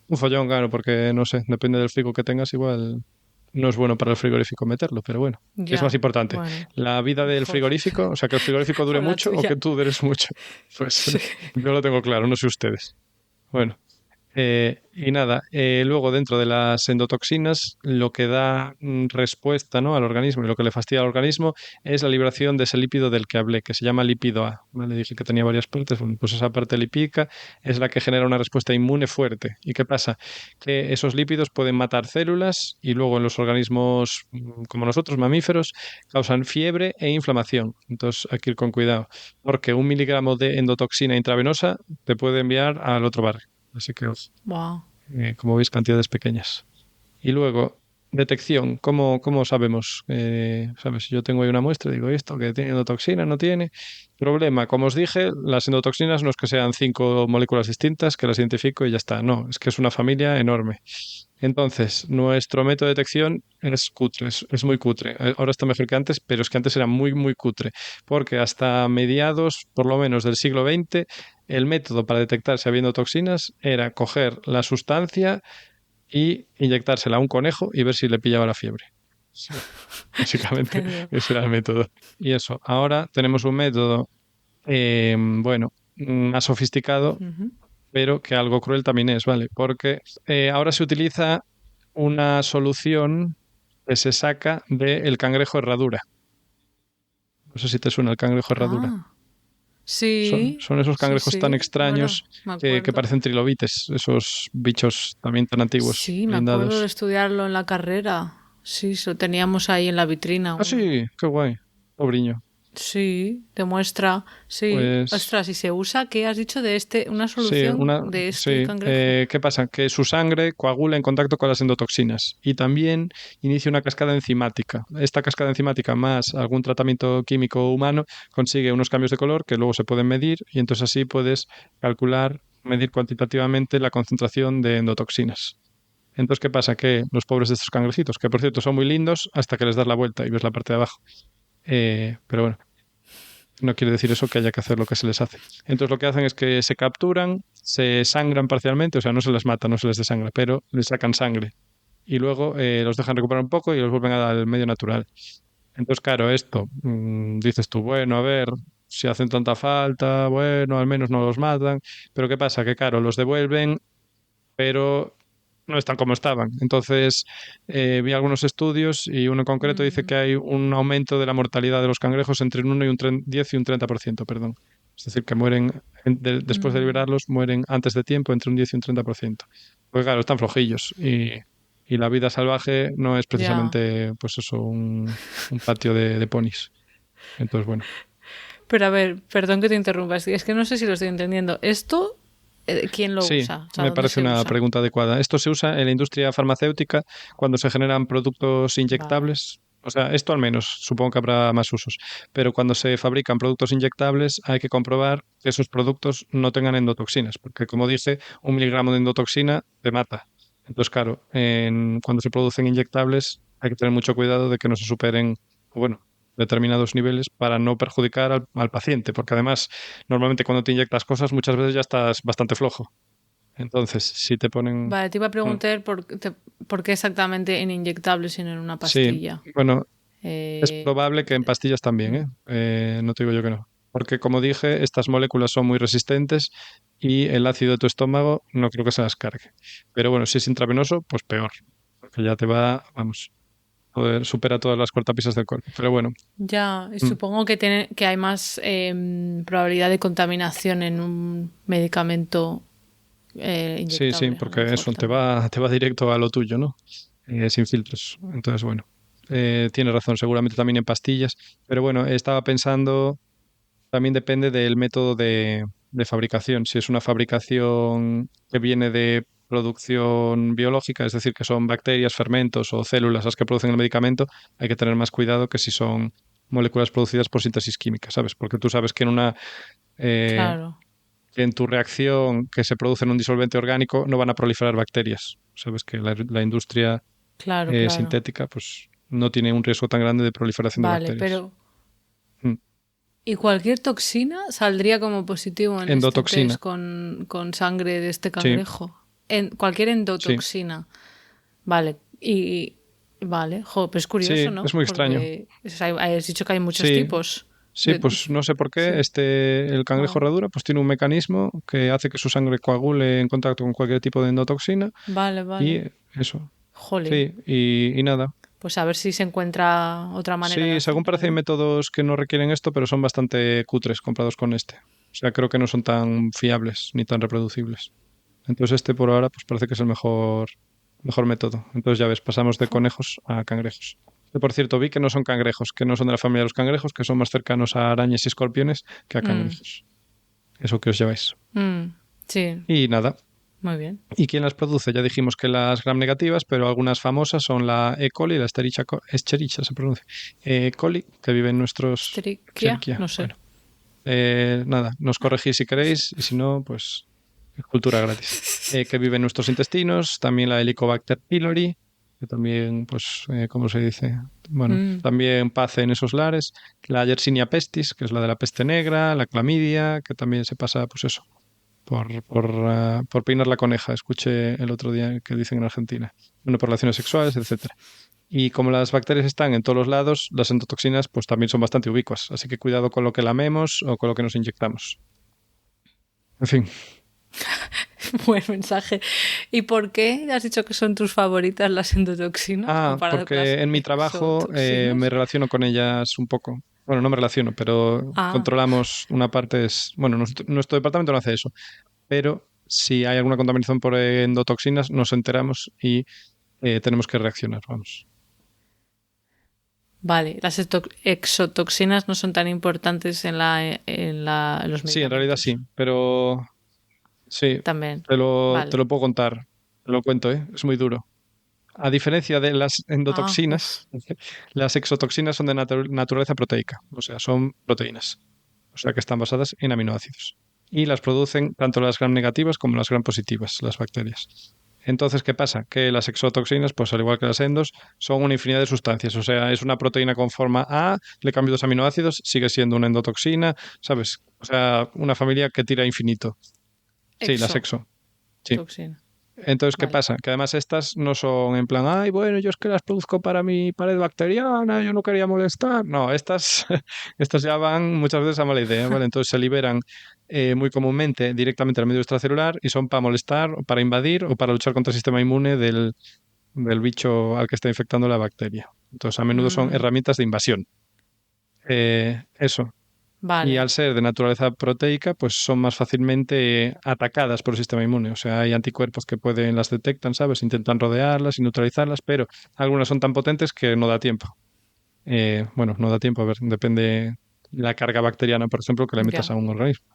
B: Un follón, claro, porque no sé, depende del frigo que tengas, igual no es bueno para el frigorífico meterlo, pero bueno, ¿qué es más importante? Bueno, ¿la vida del frigorífico? O sea, que el frigorífico dure mucho o que tú dures mucho. Pues sí. Yo lo tengo claro, no sé ustedes. Bueno, Y nada, luego dentro de las endotoxinas, lo que da respuesta, ¿no?, al organismo y lo que le fastidia al organismo es la liberación de ese lípido del que hablé, que se llama lípido A. ¿Vale? Dije que tenía varias partes. Bueno, pues esa parte lipídica es la que genera una respuesta inmune fuerte. ¿Y qué pasa? Que esos lípidos pueden matar células y luego en los organismos como nosotros, mamíferos, causan fiebre e inflamación. Entonces hay que ir con cuidado, porque 1 miligramo de endotoxina intravenosa te puede enviar al otro barrio. Así que,
A: Wow.
B: como veis, cantidades pequeñas. Y luego, detección. ¿Cómo sabemos? ¿Sabes? Si yo tengo ahí una muestra, digo, ¿esto que tiene endotoxina? ¿No tiene? Problema, como os dije, las endotoxinas no es que sean 5 moléculas distintas que las identifico y ya está. No, es que es una familia enorme. Entonces, nuestro método de detección es cutre, es muy cutre. Ahora está mejor que antes, pero es que antes era muy, muy cutre, porque hasta mediados, por lo menos, del siglo XX, el método para detectar si había toxinas era coger la sustancia y inyectársela a un conejo y ver si le pillaba la fiebre. Sí, básicamente,
A: Estupendo.
B: ese era el método. Y eso, ahora tenemos un método, bueno, más sofisticado,
A: Ujú.
B: pero que algo cruel también es, ¿vale? Porque ahora se utiliza una solución que se saca del cangrejo herradura. No sé si te suena el cangrejo herradura.
A: Ah, sí,
B: Son esos
A: sí,
B: cangrejos tan
A: sí. Bueno,
B: extraños
A: me
B: que
A: acuerdo.
B: parecen trilobites, esos bichos también tan antiguos,
A: Sí, me acuerdo de
B: blindados.
A: estudiarlo en la carrera. Sí, lo teníamos ahí en la vitrina
B: Ah,
A: uno.
B: sí, qué guay. Pobriño.
A: Sí, demuestra. Sí.
B: Pues
A: Ostras, ¿y se usa, qué has dicho de este, una
B: sí,
A: solución de este
B: sí.
A: cangrejo?
B: ¿Qué pasa? Que su sangre coagula en contacto con las endotoxinas y también inicia una cascada enzimática. Esta cascada enzimática más algún tratamiento químico humano consigue unos cambios de color que luego se pueden medir y entonces así puedes calcular, medir cuantitativamente la concentración de endotoxinas. Entonces, ¿qué pasa? Que los pobres de estos cangrejitos, que por cierto son muy lindos hasta que les das la vuelta y ves la parte de abajo. Pero bueno, no quiere decir eso que haya que hacer lo que se les hace. Entonces lo que hacen es que se capturan, se sangran parcialmente, o sea, no se les mata, no se les desangra, pero les sacan sangre. Y luego los dejan recuperar un poco y los vuelven al medio natural. Entonces, claro, esto, dices tú, bueno, a ver, si hacen tanta falta, bueno, al menos no los matan. Pero ¿qué pasa? Que, claro, los devuelven, pero no están como estaban. Entonces, vi algunos estudios y uno en concreto dice
A: Mm,
B: que hay un aumento de la mortalidad de los cangrejos entre un 1 y un 10 y un 30%, perdón. Es decir, que mueren, después de
A: mm,
B: liberarlos, mueren antes de tiempo entre un 10 y un 30%. Pues claro, están flojillos y la vida salvaje no es
A: ya.
B: precisamente, pues eso, un patio de ponis. Entonces, bueno.
A: Pero a ver, perdón que te interrumpa, es que no sé si lo estoy entendiendo. ¿Esto, quién lo
B: Sí,
A: usa? O sea,
B: me
A: ¿dónde
B: parece
A: se
B: una
A: usa?
B: pregunta adecuada. Esto se usa en la industria farmacéutica cuando se generan productos
A: Vale.
B: inyectables. O sea, esto al menos, supongo que habrá más usos. Pero cuando se fabrican productos inyectables hay que comprobar que esos productos no tengan endotoxinas, porque como dije, 1 miligramo de endotoxina te mata. Entonces, claro, cuando se producen inyectables hay que tener mucho cuidado de que no se superen, bueno, determinados niveles para no perjudicar al paciente, porque además, normalmente cuando te inyectas cosas, muchas veces ya estás bastante flojo. Entonces, si te ponen...
A: Vale, te iba a
B: Mm,
A: preguntar por qué exactamente en inyectable sino en una
B: sí,
A: pastilla.
B: bueno, es
A: Eh,
B: probable que en pastillas también,
A: mm,
B: ¿eh? No te digo yo que no. Porque como dije, estas moléculas son muy resistentes y el ácido de tu estómago no creo que se las cargue. Pero bueno, si es intravenoso, pues peor. Porque ya te va, vamos, joder, supera todas las cortapisas del cuerpo. Pero bueno,
A: ya, y
B: mm,
A: supongo que hay más probabilidad de contaminación en un medicamento
B: sí, sí,
A: inyectable, a lo
B: porque
A: mejor
B: eso
A: también.
B: te va directo a lo tuyo, ¿no? Sin filtros. Entonces, bueno, tienes razón, seguramente también en pastillas. Pero bueno, estaba pensando, también depende del método de fabricación. Si es una fabricación que viene de producción biológica, es decir, que son bacterias, fermentos o células las que producen el medicamento, hay que tener más cuidado que si son moléculas producidas por síntesis química, ¿sabes? Porque tú sabes que eh,
A: Claro,
B: en tu reacción que se produce en un disolvente orgánico no van a proliferar bacterias. Sabes que la industria
A: claro, claro.
B: sintética pues no tiene un riesgo tan grande de proliferación de
A: Vale,
B: bacterias.
A: pero
B: Mm.
A: ¿y cualquier toxina saldría como positivo en este
B: Endotoxina,
A: test con sangre de este
B: sí,
A: cangrejo? En cualquier
B: sí,
A: endotoxina. Vale, y vale, jo, pero es
B: sí,
A: curioso, ¿no?
B: es muy extraño.
A: Porque has dicho que hay muchos
B: Sí,
A: tipos.
B: Sí, pues no sé por qué
A: Sí.
B: el cangrejo
A: Vale.
B: herradura pues tiene un mecanismo que hace que su sangre coagule en contacto con cualquier tipo de endotoxina
A: Vale,
B: y
A: vale.
B: eso.
A: Jolín.
B: Sí, y nada.
A: Pues a ver si se encuentra otra manera de
B: Sí, según
A: hacerlo,
B: parece hay
A: ¿eh?
B: métodos que no requieren esto, pero son bastante cutres comparados con este. O sea, creo que no son tan fiables ni tan reproducibles. Entonces este por ahora pues parece que es el mejor método. Entonces ya ves, pasamos de
A: Fu.
B: conejos a cangrejos. Que por cierto, vi que no son cangrejos, que no son de la familia de los cangrejos, que son más cercanos a arañas y escorpiones que a
A: Mm,
B: cangrejos. Eso que os lleváis.
A: sí,
B: Y nada.
A: muy bien.
B: ¿Y quién las produce? Ya dijimos que las gram negativas, pero algunas famosas son la E. coli y la Escherichia se pronuncia. E. coli, que vive en nuestros...
A: Escherichia,
B: Escherichia,
A: no sé.
B: bueno. Nada, nos corregís si queréis, y si no, pues es cultura gratis. Que vive en nuestros intestinos, también la Helicobacter pylori, que también, pues, ¿cómo se dice? Bueno,
A: Mm,
B: también pace en esos lares. La Yersinia pestis, que es la de la peste negra, la clamidia, que también se pasa, pues eso, por peinar la coneja, escuché el otro día que dicen en Argentina. Bueno, por relaciones sexuales, etcétera. Y como las bacterias están en todos los lados, las endotoxinas pues también son bastante ubicuas, así que cuidado con lo que lamemos o con lo que nos inyectamos. En fin,
A: buen mensaje. ¿Y por qué has dicho que son tus favoritas las endotoxinas comparado con las
B: porque en mi trabajo me
A: exotoxinas?
B: relaciono con ellas un poco. Bueno, no me relaciono, pero
A: Ah,
B: controlamos una parte es, bueno, nuestro departamento no hace eso, pero si hay alguna contaminación por endotoxinas nos enteramos y tenemos que reaccionar, vamos.
A: vale. Las exotoxinas no son tan importantes en los
B: Sí, en realidad sí,
A: medicamentos.
B: pero sí,
A: También.
B: te
A: Vale.
B: lo puedo contar, te lo cuento, ¿eh? Es muy duro. A diferencia de las
A: Ah, uf.
B: endotoxinas, las exotoxinas son de naturaleza proteica, o sea, son proteínas, o sea, que están basadas en aminoácidos. Y las producen tanto las gram negativas como las gram positivas, las bacterias. Entonces, ¿qué pasa? Que las exotoxinas, pues al igual que las endos, son una infinidad de sustancias. O sea, es una proteína con forma A, le cambio dos aminoácidos, sigue siendo una endotoxina, ¿sabes? O sea, una familia que tira infinito. Sí, las exo. Sí.
A: Exotoxina.
B: Entonces, ¿qué
A: Vale.
B: pasa? Que además estas no son en plan, ay, bueno, yo es que las produzco para mi pared bacteriana, yo no quería molestar. No, estas, estas ya van muchas veces a mala idea, ¿vale? Entonces se liberan muy comúnmente directamente al medio extracelular y son para molestar, o para invadir o para luchar contra el sistema inmune del bicho al que está infectando la bacteria. Entonces, a menudo son
A: Mm,
B: herramientas de invasión. Eso. Y
A: vale.
B: al ser de naturaleza proteica, pues son más fácilmente atacadas por el sistema inmune. O sea, hay anticuerpos que pueden las detectan, ¿sabes? Intentan rodearlas y neutralizarlas, pero algunas son tan potentes que no da tiempo. Bueno, no da tiempo, a ver, depende la carga bacteriana, por ejemplo, que le metas
A: Ya.
B: a un organismo.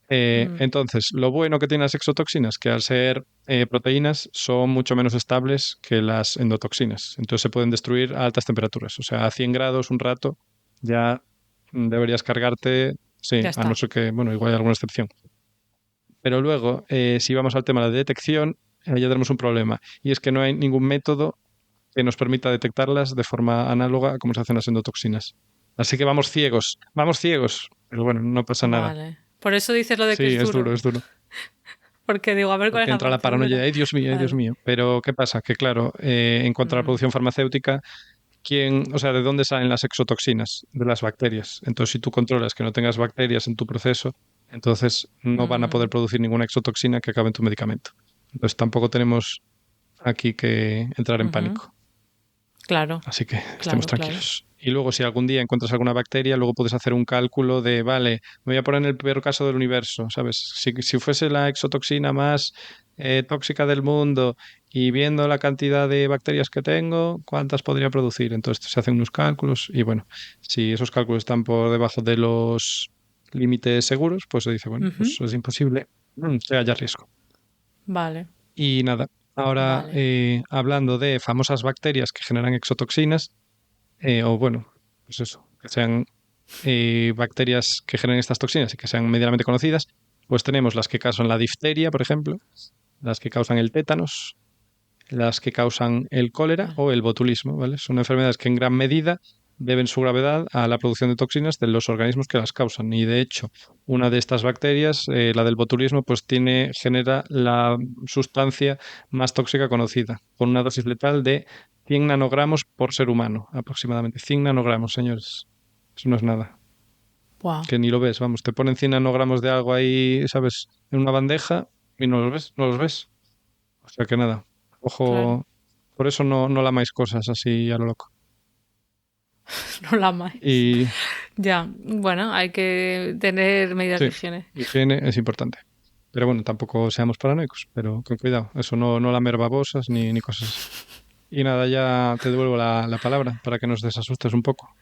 A: Mm,
B: Entonces, lo bueno que tienen las exotoxinas, que al ser proteínas son mucho menos estables que las endotoxinas. Entonces se pueden destruir a altas temperaturas. O sea, a 100 grados un rato ya deberías cargarte, sí,
A: ya
B: a no
A: está.
B: ser que, bueno, igual hay alguna excepción. Pero luego, si vamos al tema de la detección, ya tenemos un problema. Y es que no hay ningún método que nos permita detectarlas de forma análoga a como se hacen las endotoxinas. Así que vamos ciegos, vamos ciegos. Pero bueno, no pasa nada.
A: Vale. Por eso dices lo de que
B: Sí,
A: es
B: es
A: duro.
B: duro, es duro.
A: Porque digo, a ver cuál es
B: Porque
A: la
B: entra la
A: parte
B: paranoia de,
A: dura.
B: ay Dios mío, ay Dios
A: Vale.
B: mío. Pero ¿qué pasa? Que claro, en cuanto a la
A: Mm,
B: producción farmacéutica, o sea, ¿de dónde salen las exotoxinas? De las bacterias. Entonces, si tú controlas que no tengas bacterias en tu proceso, entonces no van a poder
A: mm,
B: producir ninguna exotoxina que acabe en tu medicamento. Entonces, tampoco tenemos aquí que entrar en
A: ujú.
B: pánico.
A: Claro,
B: Así que estemos
A: claro, claro.
B: tranquilos. Y luego, si algún día encuentras alguna bacteria, luego puedes hacer un cálculo de, vale, me voy a poner en el peor caso del universo, ¿sabes? Si fuese la exotoxina más tóxica del mundo y viendo la cantidad de bacterias que tengo, ¿cuántas podría producir? Entonces se hacen unos cálculos y bueno, si esos cálculos están por debajo de los límites seguros, pues se dice, bueno,
A: Ujú.
B: pues es imposible que haya riesgo.
A: Vale,
B: Y nada, ahora
A: vale.
B: hablando de famosas bacterias que generan exotoxinas, o bueno, pues eso, que sean bacterias que generen estas toxinas y que sean medianamente conocidas, pues tenemos las que causan la difteria, por ejemplo, las que causan el tétanos, las que causan el cólera
A: Vale.
B: o el botulismo, ¿vale? Son enfermedades que en gran medida deben su gravedad a la producción de toxinas de los organismos que las causan. Y de hecho, una de estas bacterias, la del botulismo, pues genera la sustancia más tóxica conocida, con una dosis letal de 100 nanogramos por ser humano, aproximadamente. 100 nanogramos, señores. Eso no es nada.
A: Wow.
B: que ni lo ves, vamos, te ponen 100 nanogramos de algo ahí, ¿sabes? En una bandeja y no los ves, no los ves. O sea que nada, ojo,
A: Claro.
B: por eso no lamáis cosas así a lo loco.
A: No la más.
B: Y
A: Ya, bueno, hay que tener medidas
B: sí,
A: de higiene.
B: higiene es importante. Pero bueno, tampoco seamos paranoicos, pero con cuidado, eso no lamer babosas ni cosas así. Y nada, ya te devuelvo la palabra para que nos desasustes un poco.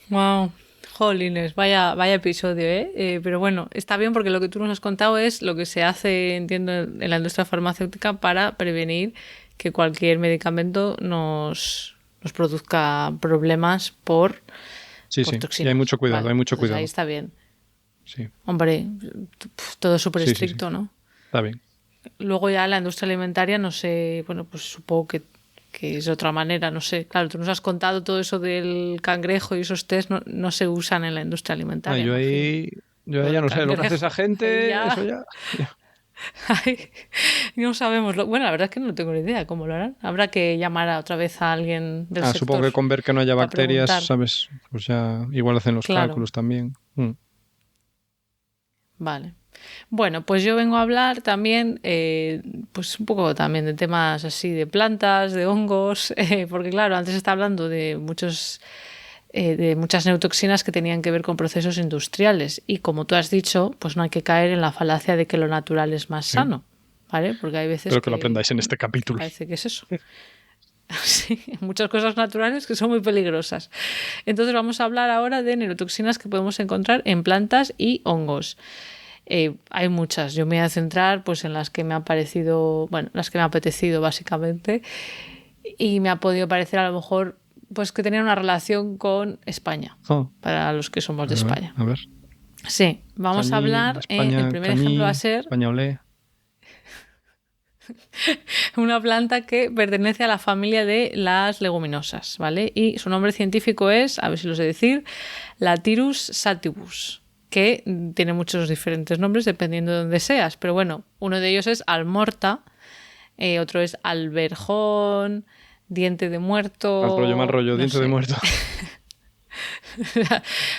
A: Wow. Jolines, vaya episodio, ¿eh? Pero bueno, está bien porque lo que tú nos has contado es lo que se hace, entiendo, en la industria farmacéutica para prevenir que cualquier medicamento nos produzca problemas
B: Sí,
A: por
B: sí, y
A: toxinas.
B: hay mucho cuidado,
A: Vale,
B: hay mucho
A: entonces ahí
B: cuidado.
A: está bien.
B: Sí,
A: Hombre, todo súper
B: sí, sí, sí,
A: estricto, ¿no?
B: está bien.
A: Luego ya la industria alimentaria, no sé, bueno, pues supongo que es de otra manera, no sé. Claro, tú nos has contado todo eso del cangrejo y esos test no se usan en la industria
B: Ah,
A: alimentaria, imagino.
B: yo
A: Lo
B: ahí ya
A: del
B: no sé, lo que hace esa
A: cangrejo. Ahí
B: gente, eso
A: ya,
B: ya.
A: ahí no sabemos. Bueno, la verdad es que no tengo ni idea cómo lo harán. Habrá que llamar otra vez a alguien del
B: Ah, supongo
A: sector
B: que con ver que no haya
A: para
B: bacterias,
A: preguntar.
B: ¿sabes? Pues ya igual hacen los
A: Claro,
B: cálculos también.
A: vale. Bueno, pues yo vengo a hablar también, pues un poco también de temas así de plantas, de hongos, porque claro, antes estaba hablando de muchas neurotoxinas que tenían que ver con procesos industriales y como tú has dicho, pues no hay que caer en la falacia de que lo natural es más
B: Sí.
A: sano, ¿vale? Porque hay veces
B: Espero que lo aprendáis en este
A: que
B: capítulo.
A: parece que es eso. Sí, muchas cosas naturales que son muy peligrosas. Entonces vamos a hablar ahora de neurotoxinas que podemos encontrar en plantas y hongos. Hay muchas. Yo me voy a centrar pues en las que me han parecido, bueno, las que me ha apetecido básicamente y me ha podido parecer a lo mejor pues que tenían una relación con España,
B: Oh,
A: para los que somos de España.
B: a ver.
A: Sí, vamos a
B: Cañí,
A: hablar, el
B: España,
A: primer ejemplo va a
B: Cañí,
A: ser
B: España Olé.
A: una planta que pertenece a la familia de las leguminosas, ¿vale? Y su nombre científico es, a ver si lo sé decir, Lathyrus sativus, que tiene muchos diferentes nombres dependiendo de dónde seas, pero bueno, uno de ellos es almorta, otro es alberjón, diente de
B: Mal
A: muerto,
B: rollo,
A: no
B: diente de
A: sé.
B: muerto.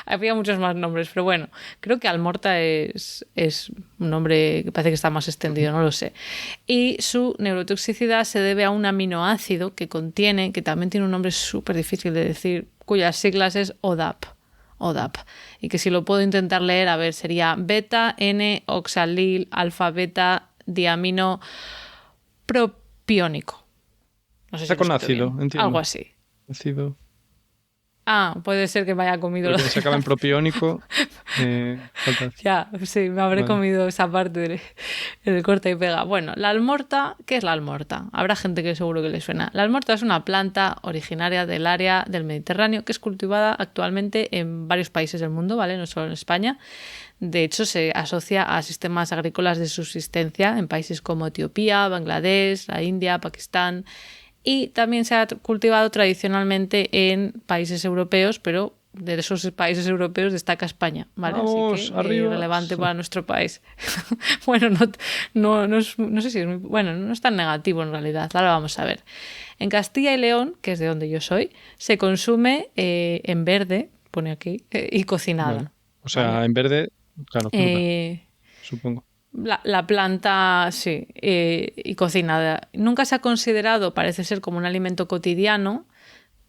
A: Había muchos más nombres, pero bueno, creo que almorta es un nombre que parece que está más extendido, no lo sé. Y su neurotoxicidad se debe a un aminoácido que contiene, que también tiene un nombre súper difícil de decir, cuyas siglas es ODAP. ODAP. Y que si lo puedo intentar leer, a ver, sería beta-N-oxalil alfa-beta diamino propiónico. No sé si
B: Está
A: lo he
B: con
A: escrito
B: ácido,
A: bien.
B: entiendo.
A: Algo así.
B: Ácido.
A: Ah, puede ser que me haya comido lo
B: Porque
A: de
B: se acaba en propiónico. Falta ácido.
A: Ya, sí, me habré
B: Vale.
A: comido esa parte del corta y pega. Bueno, la almorta, ¿qué es la almorta? Habrá gente que seguro que le suena. La almorta es una planta originaria del área del Mediterráneo que es cultivada actualmente en varios países del mundo, ¿vale? No solo en España. De hecho, se asocia a sistemas agrícolas de subsistencia en países como Etiopía, Bangladesh, la India, Pakistán. Y también se ha cultivado tradicionalmente en países europeos, pero de esos países europeos destaca España, ¿vale?
B: Vamos,
A: Así que
B: arriba.
A: relevante para nuestro país. Bueno, no sé si es muy, bueno, no es tan negativo en realidad, ahora vamos a ver. En Castilla y León, que es de donde yo soy, se consume en verde, pone aquí, y cocinada.
B: Vale. O sea,
A: ¿vale?
B: en verde, claro, cruda, supongo.
A: La planta, sí, y cocinada. Nunca se ha considerado, parece ser, como un alimento cotidiano,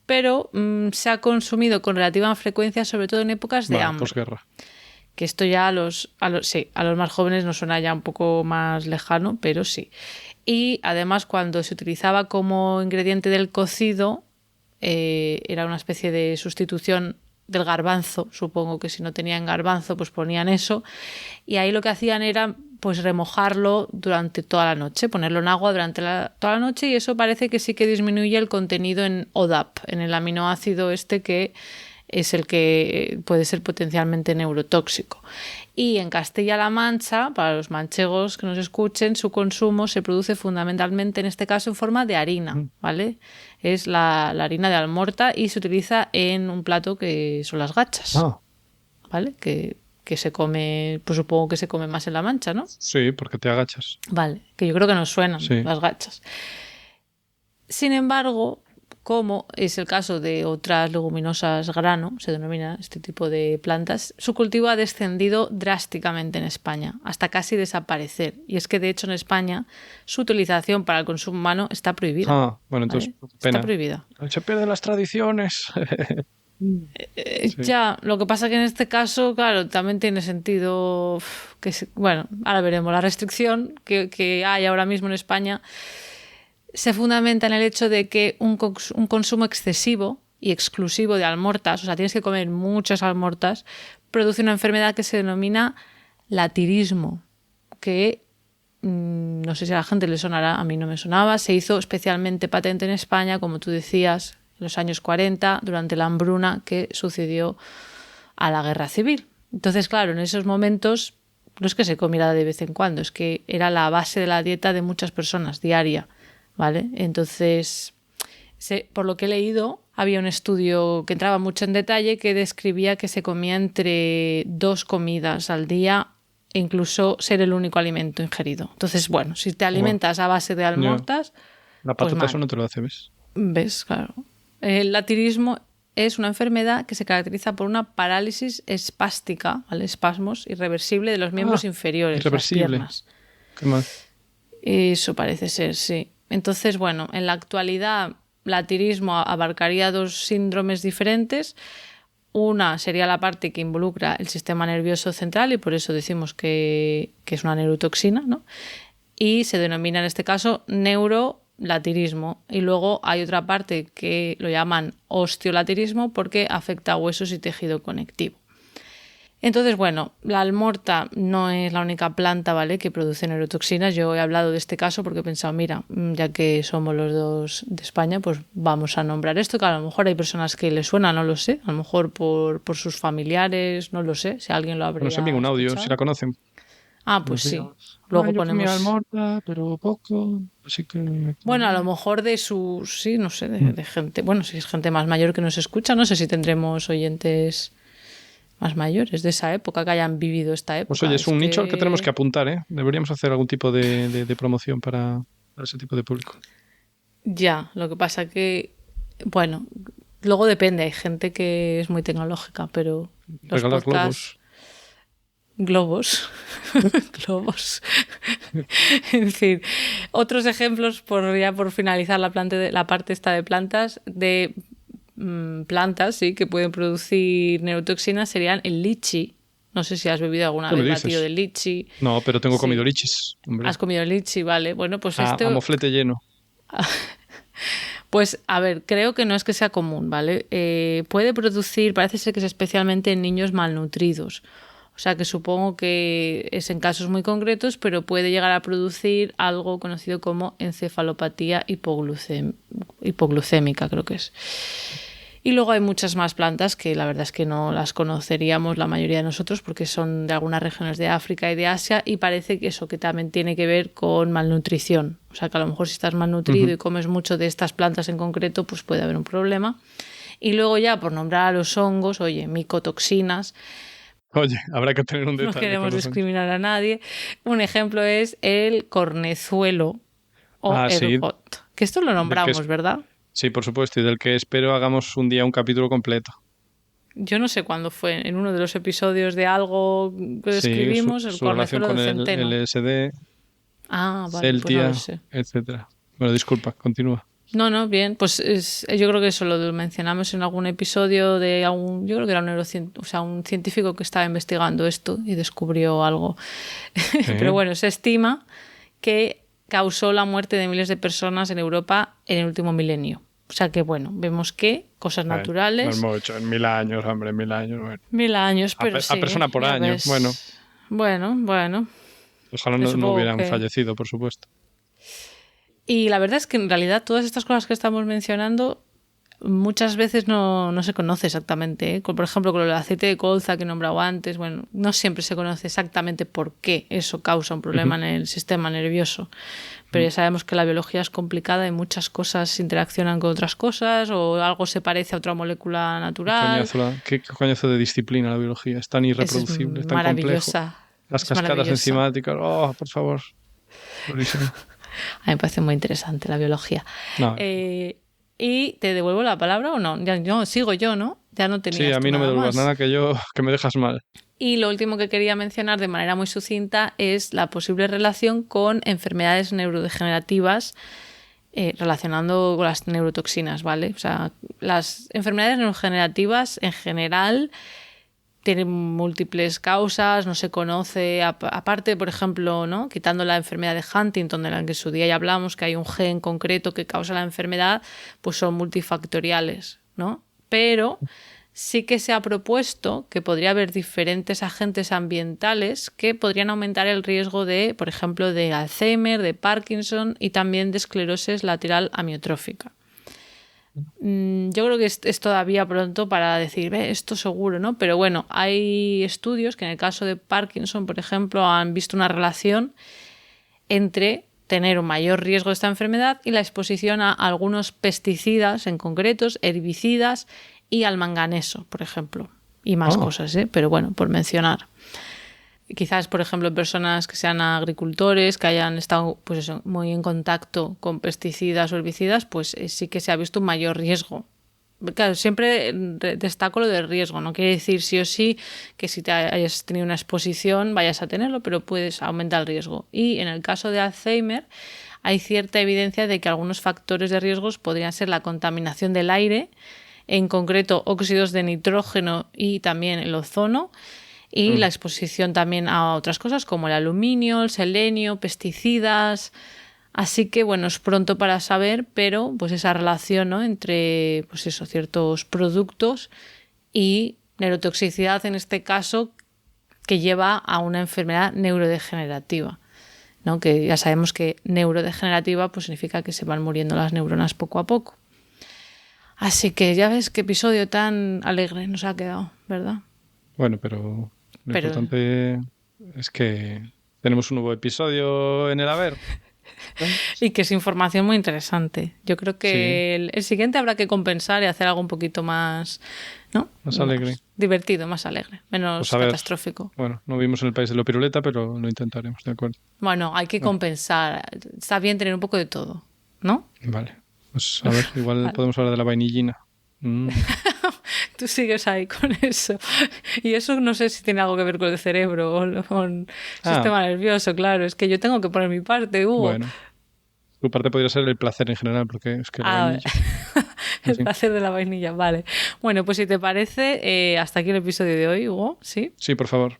A: pero se ha consumido con relativa frecuencia, sobre todo en épocas de
B: Vale,
A: hambre.
B: posguerra.
A: Que esto ya sí, a los más jóvenes nos suena ya un poco más lejano, pero sí. Y además cuando se utilizaba como ingrediente del cocido, era una especie de sustitución del garbanzo, supongo que si no tenían garbanzo pues ponían eso, y ahí lo que hacían era pues remojarlo durante toda la noche, ponerlo en agua durante toda la noche, y eso parece que sí que disminuye el contenido en ODAP, en el aminoácido este que es el que puede ser potencialmente neurotóxico. Y en Castilla-La Mancha, para los manchegos que nos escuchen, su consumo se produce fundamentalmente, en este caso, en forma de harina, ¿vale? Es la harina de almorta y se utiliza en un plato que son las gachas, ¿vale? Que se come, pues supongo que se come más en La Mancha, ¿no?
B: Sí, porque te agachas.
A: Vale, que yo creo que nos suenan
B: Sí.
A: las gachas. Sin embargo, como es el caso de otras leguminosas grano, se denomina este tipo de plantas, su cultivo ha descendido drásticamente en España, hasta casi desaparecer. Y es que, de hecho, en España su utilización para el consumo humano está prohibida.
B: Ah, bueno, entonces,
A: ¿vale?
B: pena.
A: Está prohibida.
C: Se pierden las tradiciones.
B: Sí.
A: Ya, lo que pasa que en este caso, claro, también tiene sentido que, bueno, ahora veremos, la restricción que hay ahora mismo en España se fundamenta en el hecho de que un consumo excesivo y exclusivo de almortas, o sea, tienes que comer muchas almortas, produce una enfermedad que se denomina latirismo, que no sé si a la gente le sonará, a mí no me sonaba, se hizo especialmente patente en España, como tú decías, en los años 40, durante la hambruna que sucedió a la guerra civil. Entonces, claro, en esos momentos no es que se comiera de vez en cuando, es que era la base de la dieta de muchas personas, diaria. ¿Vale? Entonces, por lo que he leído, había un estudio que entraba mucho en detalle que describía que se comía entre 2 comidas al día e incluso ser el único alimento ingerido. Entonces, bueno, si te alimentas a base de almortas...
B: La
A: pues
B: patata eso no te lo hace, ¿ves?
A: ¿Ves? Claro. El latirismo es una enfermedad que se caracteriza por una parálisis espástica, ¿vale? Espasmos irreversible de los miembros inferiores,
B: irreversible.
A: las piernas.
B: Qué mal.
A: Eso parece ser, sí. Entonces, bueno, en la actualidad, latirismo abarcaría 2 síndromes diferentes. Una sería la parte que involucra el sistema nervioso central y por eso decimos que es una neurotoxina, ¿no? Y se denomina en este caso neurolatirismo. Y luego hay otra parte que lo llaman osteolatirismo porque afecta a huesos y tejido conectivo. Entonces, bueno, la almorta no es la única planta, ¿vale?, que produce neurotoxinas. Yo he hablado de este caso porque he pensado, mira, ya que somos los dos de España, pues vamos a nombrar esto, que a lo mejor hay personas que les suena, no lo sé, a lo mejor por sus familiares, no lo sé, si alguien lo habría
B: No sé, ningún audio,
A: escuchado.
B: si la conocen.
A: Ah, pues sí.
C: Luego
A: Luego
C: yo comía
A: ponemos...
C: almorta, pero poco, así que...
A: Bueno, a lo mejor de sus... Sí, no sé, de gente... Bueno, si es gente más mayor que nos escucha, no sé si tendremos oyentes más mayores de esa época, que hayan vivido esta época.
B: Pues oye, es un nicho al que tenemos que apuntar, ¿eh? Deberíamos hacer algún tipo de promoción para ese tipo de público.
A: Ya, lo que pasa que, bueno, luego depende, hay gente que es muy tecnológica, pero los
B: Regalar
A: podcasts... Globos. Globos. En fin, otros ejemplos, por finalizar la parte esta de plantas, plantas, sí, que pueden producir neurotoxinas serían el lichi. No sé si has bebido alguna vez batido de lichi.
B: No, pero tengo
A: Sí.
B: comido lichis. Hombre.
A: Has comido lichi, vale. Bueno, pues
B: A moflete lleno.
A: Pues, a ver, creo que no es que sea común, ¿vale? Puede producir, parece ser que es especialmente en niños malnutridos. O sea que supongo que es en casos muy concretos, pero puede llegar a producir algo conocido como encefalopatía hipoglucémica, creo que es. Y luego hay muchas más plantas que la verdad es que no las conoceríamos la mayoría de nosotros porque son de algunas regiones de África y de Asia y parece que eso que también tiene que ver con malnutrición. O sea que a lo mejor si estás malnutrido y comes mucho de estas plantas en concreto, pues puede haber un problema. Y luego ya por nombrar a los hongos, oye, micotoxinas.
B: Oye, habrá que tener un detalle.
A: No queremos discriminar a nadie. Un ejemplo es el cornezuelo o ergot. Sí. Que esto lo nombramos, ¿verdad?
B: Sí, por supuesto, y del que espero hagamos un día un capítulo completo.
A: Yo no sé cuándo fue, en uno de los episodios de algo que describimos,
B: su relación con el LSD,
A: vale,
B: Celtia,
A: pues no
B: etcétera. Bueno, disculpa, continúa.
A: No, bien, pues yo creo que eso lo mencionamos en algún episodio de yo creo que era un científico que estaba investigando esto y descubrió algo. Sí. Pero bueno, se estima que causó la muerte de miles de personas en Europa en el último milenio. O sea que, bueno, vemos que cosas naturales...
B: No es mucho, en 1000 años, hombre, 1000 años. Bueno.
A: 1000 años, pero sí.
B: A persona por año,
A: ves.
B: bueno.
A: Bueno.
B: Ojalá no hubieran fallecido, por supuesto.
A: Y la verdad es que en realidad todas estas cosas que estamos mencionando muchas veces no se conoce exactamente, ¿eh? Por ejemplo, con el aceite de colza que he nombrado antes, bueno, no siempre se conoce exactamente por qué eso causa un problema en el sistema nervioso. Pero ya sabemos que la biología es complicada y muchas cosas interaccionan con otras cosas o algo se parece a otra molécula natural.
B: Qué coñazo de disciplina la biología. Es tan irreproducible, es tan
A: maravillosa.
B: Complejo. Las cascadas enzimáticas, por favor. Buenísimo.
A: A mí me parece muy interesante la biología.
B: No.
A: Y te devuelvo la palabra o no. Ya, no, sigo yo, ¿no? Ya no tenías
B: Sí, a
A: tú
B: mí no me
A: nada
B: devuelvas
A: más.
B: nada que me dejas mal.
A: Y lo último que quería mencionar de manera muy sucinta es la posible relación con enfermedades neurodegenerativas relacionando con las neurotoxinas, ¿vale? O sea, las enfermedades neurodegenerativas en general tienen múltiples causas, no se conoce, aparte, por ejemplo, ¿no? Quitando la enfermedad de Huntington, de la que en su día ya hablamos, que hay un gen concreto que causa la enfermedad, pues son multifactoriales, ¿no? Pero sí que se ha propuesto que podría haber diferentes agentes ambientales que podrían aumentar el riesgo de, por ejemplo, de Alzheimer, de Parkinson y también de esclerosis lateral amiotrófica. Yo creo que es todavía pronto para decir, esto seguro, ¿no? Pero bueno, hay estudios que en el caso de Parkinson, por ejemplo, han visto una relación entre tener un mayor riesgo de esta enfermedad y la exposición a algunos pesticidas en concretos, herbicidas y al manganeso, por ejemplo. Y más cosas, ¿eh? Pero bueno, por mencionar. Quizás, por ejemplo, personas que sean agricultores, que hayan estado pues eso, muy en contacto con pesticidas o herbicidas, pues sí que se ha visto un mayor riesgo. Claro, siempre destaco lo del riesgo, no quiere decir sí o sí que si te hayas tenido una exposición vayas a tenerlo, pero puedes aumentar el riesgo. Y en el caso de Alzheimer hay cierta evidencia de que algunos factores de riesgos podrían ser la contaminación del aire, en concreto óxidos de nitrógeno y también el ozono, y la exposición también a otras cosas como el aluminio, el selenio, pesticidas. Así que bueno, es pronto para saber, pero pues esa relación, ¿no? Entre pues eso, ciertos productos y neurotoxicidad en este caso que lleva a una enfermedad neurodegenerativa, ¿no? Que ya sabemos que neurodegenerativa pues significa que se van muriendo las neuronas poco a poco. Así que ya ves qué episodio tan alegre nos ha quedado, ¿verdad?
B: Bueno, pero lo importante es que tenemos un nuevo episodio en el haber.
A: Y que es información muy interesante. Yo creo que sí. el siguiente habrá que compensar y hacer algo un poquito más, ¿no?
B: Más alegre.
A: Más divertido, más alegre, menos
B: pues
A: catastrófico.
B: Bueno, no vimos en el país de lo piruleta, pero lo intentaremos, ¿de acuerdo?
A: Bueno, hay que compensar. Está bien tener un poco de todo, ¿no?
B: Vale. Pues a ver, igual podemos hablar de la vainillina.
A: Tú sigues ahí con eso. Y eso no sé si tiene algo que ver con el cerebro o con el sistema nervioso, claro. Es que yo tengo que poner mi parte, Hugo.
B: Bueno, tu parte podría ser el placer en general, porque es que la vainilla...
A: El placer de la vainilla, vale. Bueno, pues si te parece, hasta aquí el episodio de hoy, Hugo, ¿sí?
B: Sí, por favor.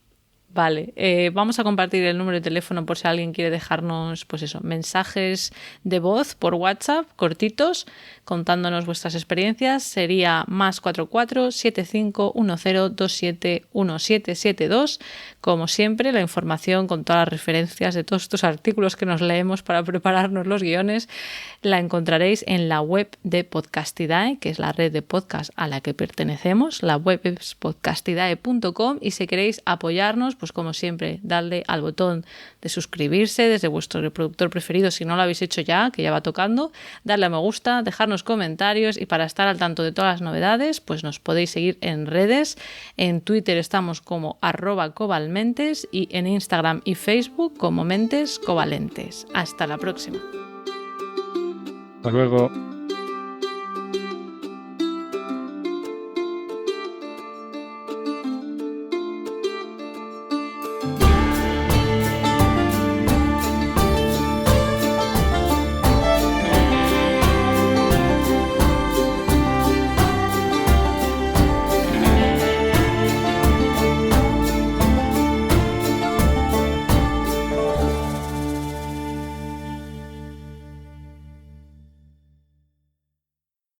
A: Vale, vamos a compartir el número de teléfono por si alguien quiere dejarnos, pues eso, mensajes de voz por WhatsApp, cortitos, contándonos vuestras experiencias. Sería +44 75 10 27 1772. Como siempre, la información con todas las referencias de todos estos artículos que nos leemos para prepararnos los guiones la encontraréis en la web de Podcastidae, que es la red de podcast a la que pertenecemos. La web es podcastidae.com y si queréis apoyarnos, pues como siempre, dadle al botón de suscribirse desde vuestro reproductor preferido si no lo habéis hecho ya, que ya va tocando, darle a me gusta, dejarnos comentarios y para estar al tanto de todas las novedades, pues nos podéis seguir en redes. En Twitter estamos como @cobalmentes y en Instagram y Facebook como Mentes Covalentes. Hasta la próxima.
B: Hasta luego.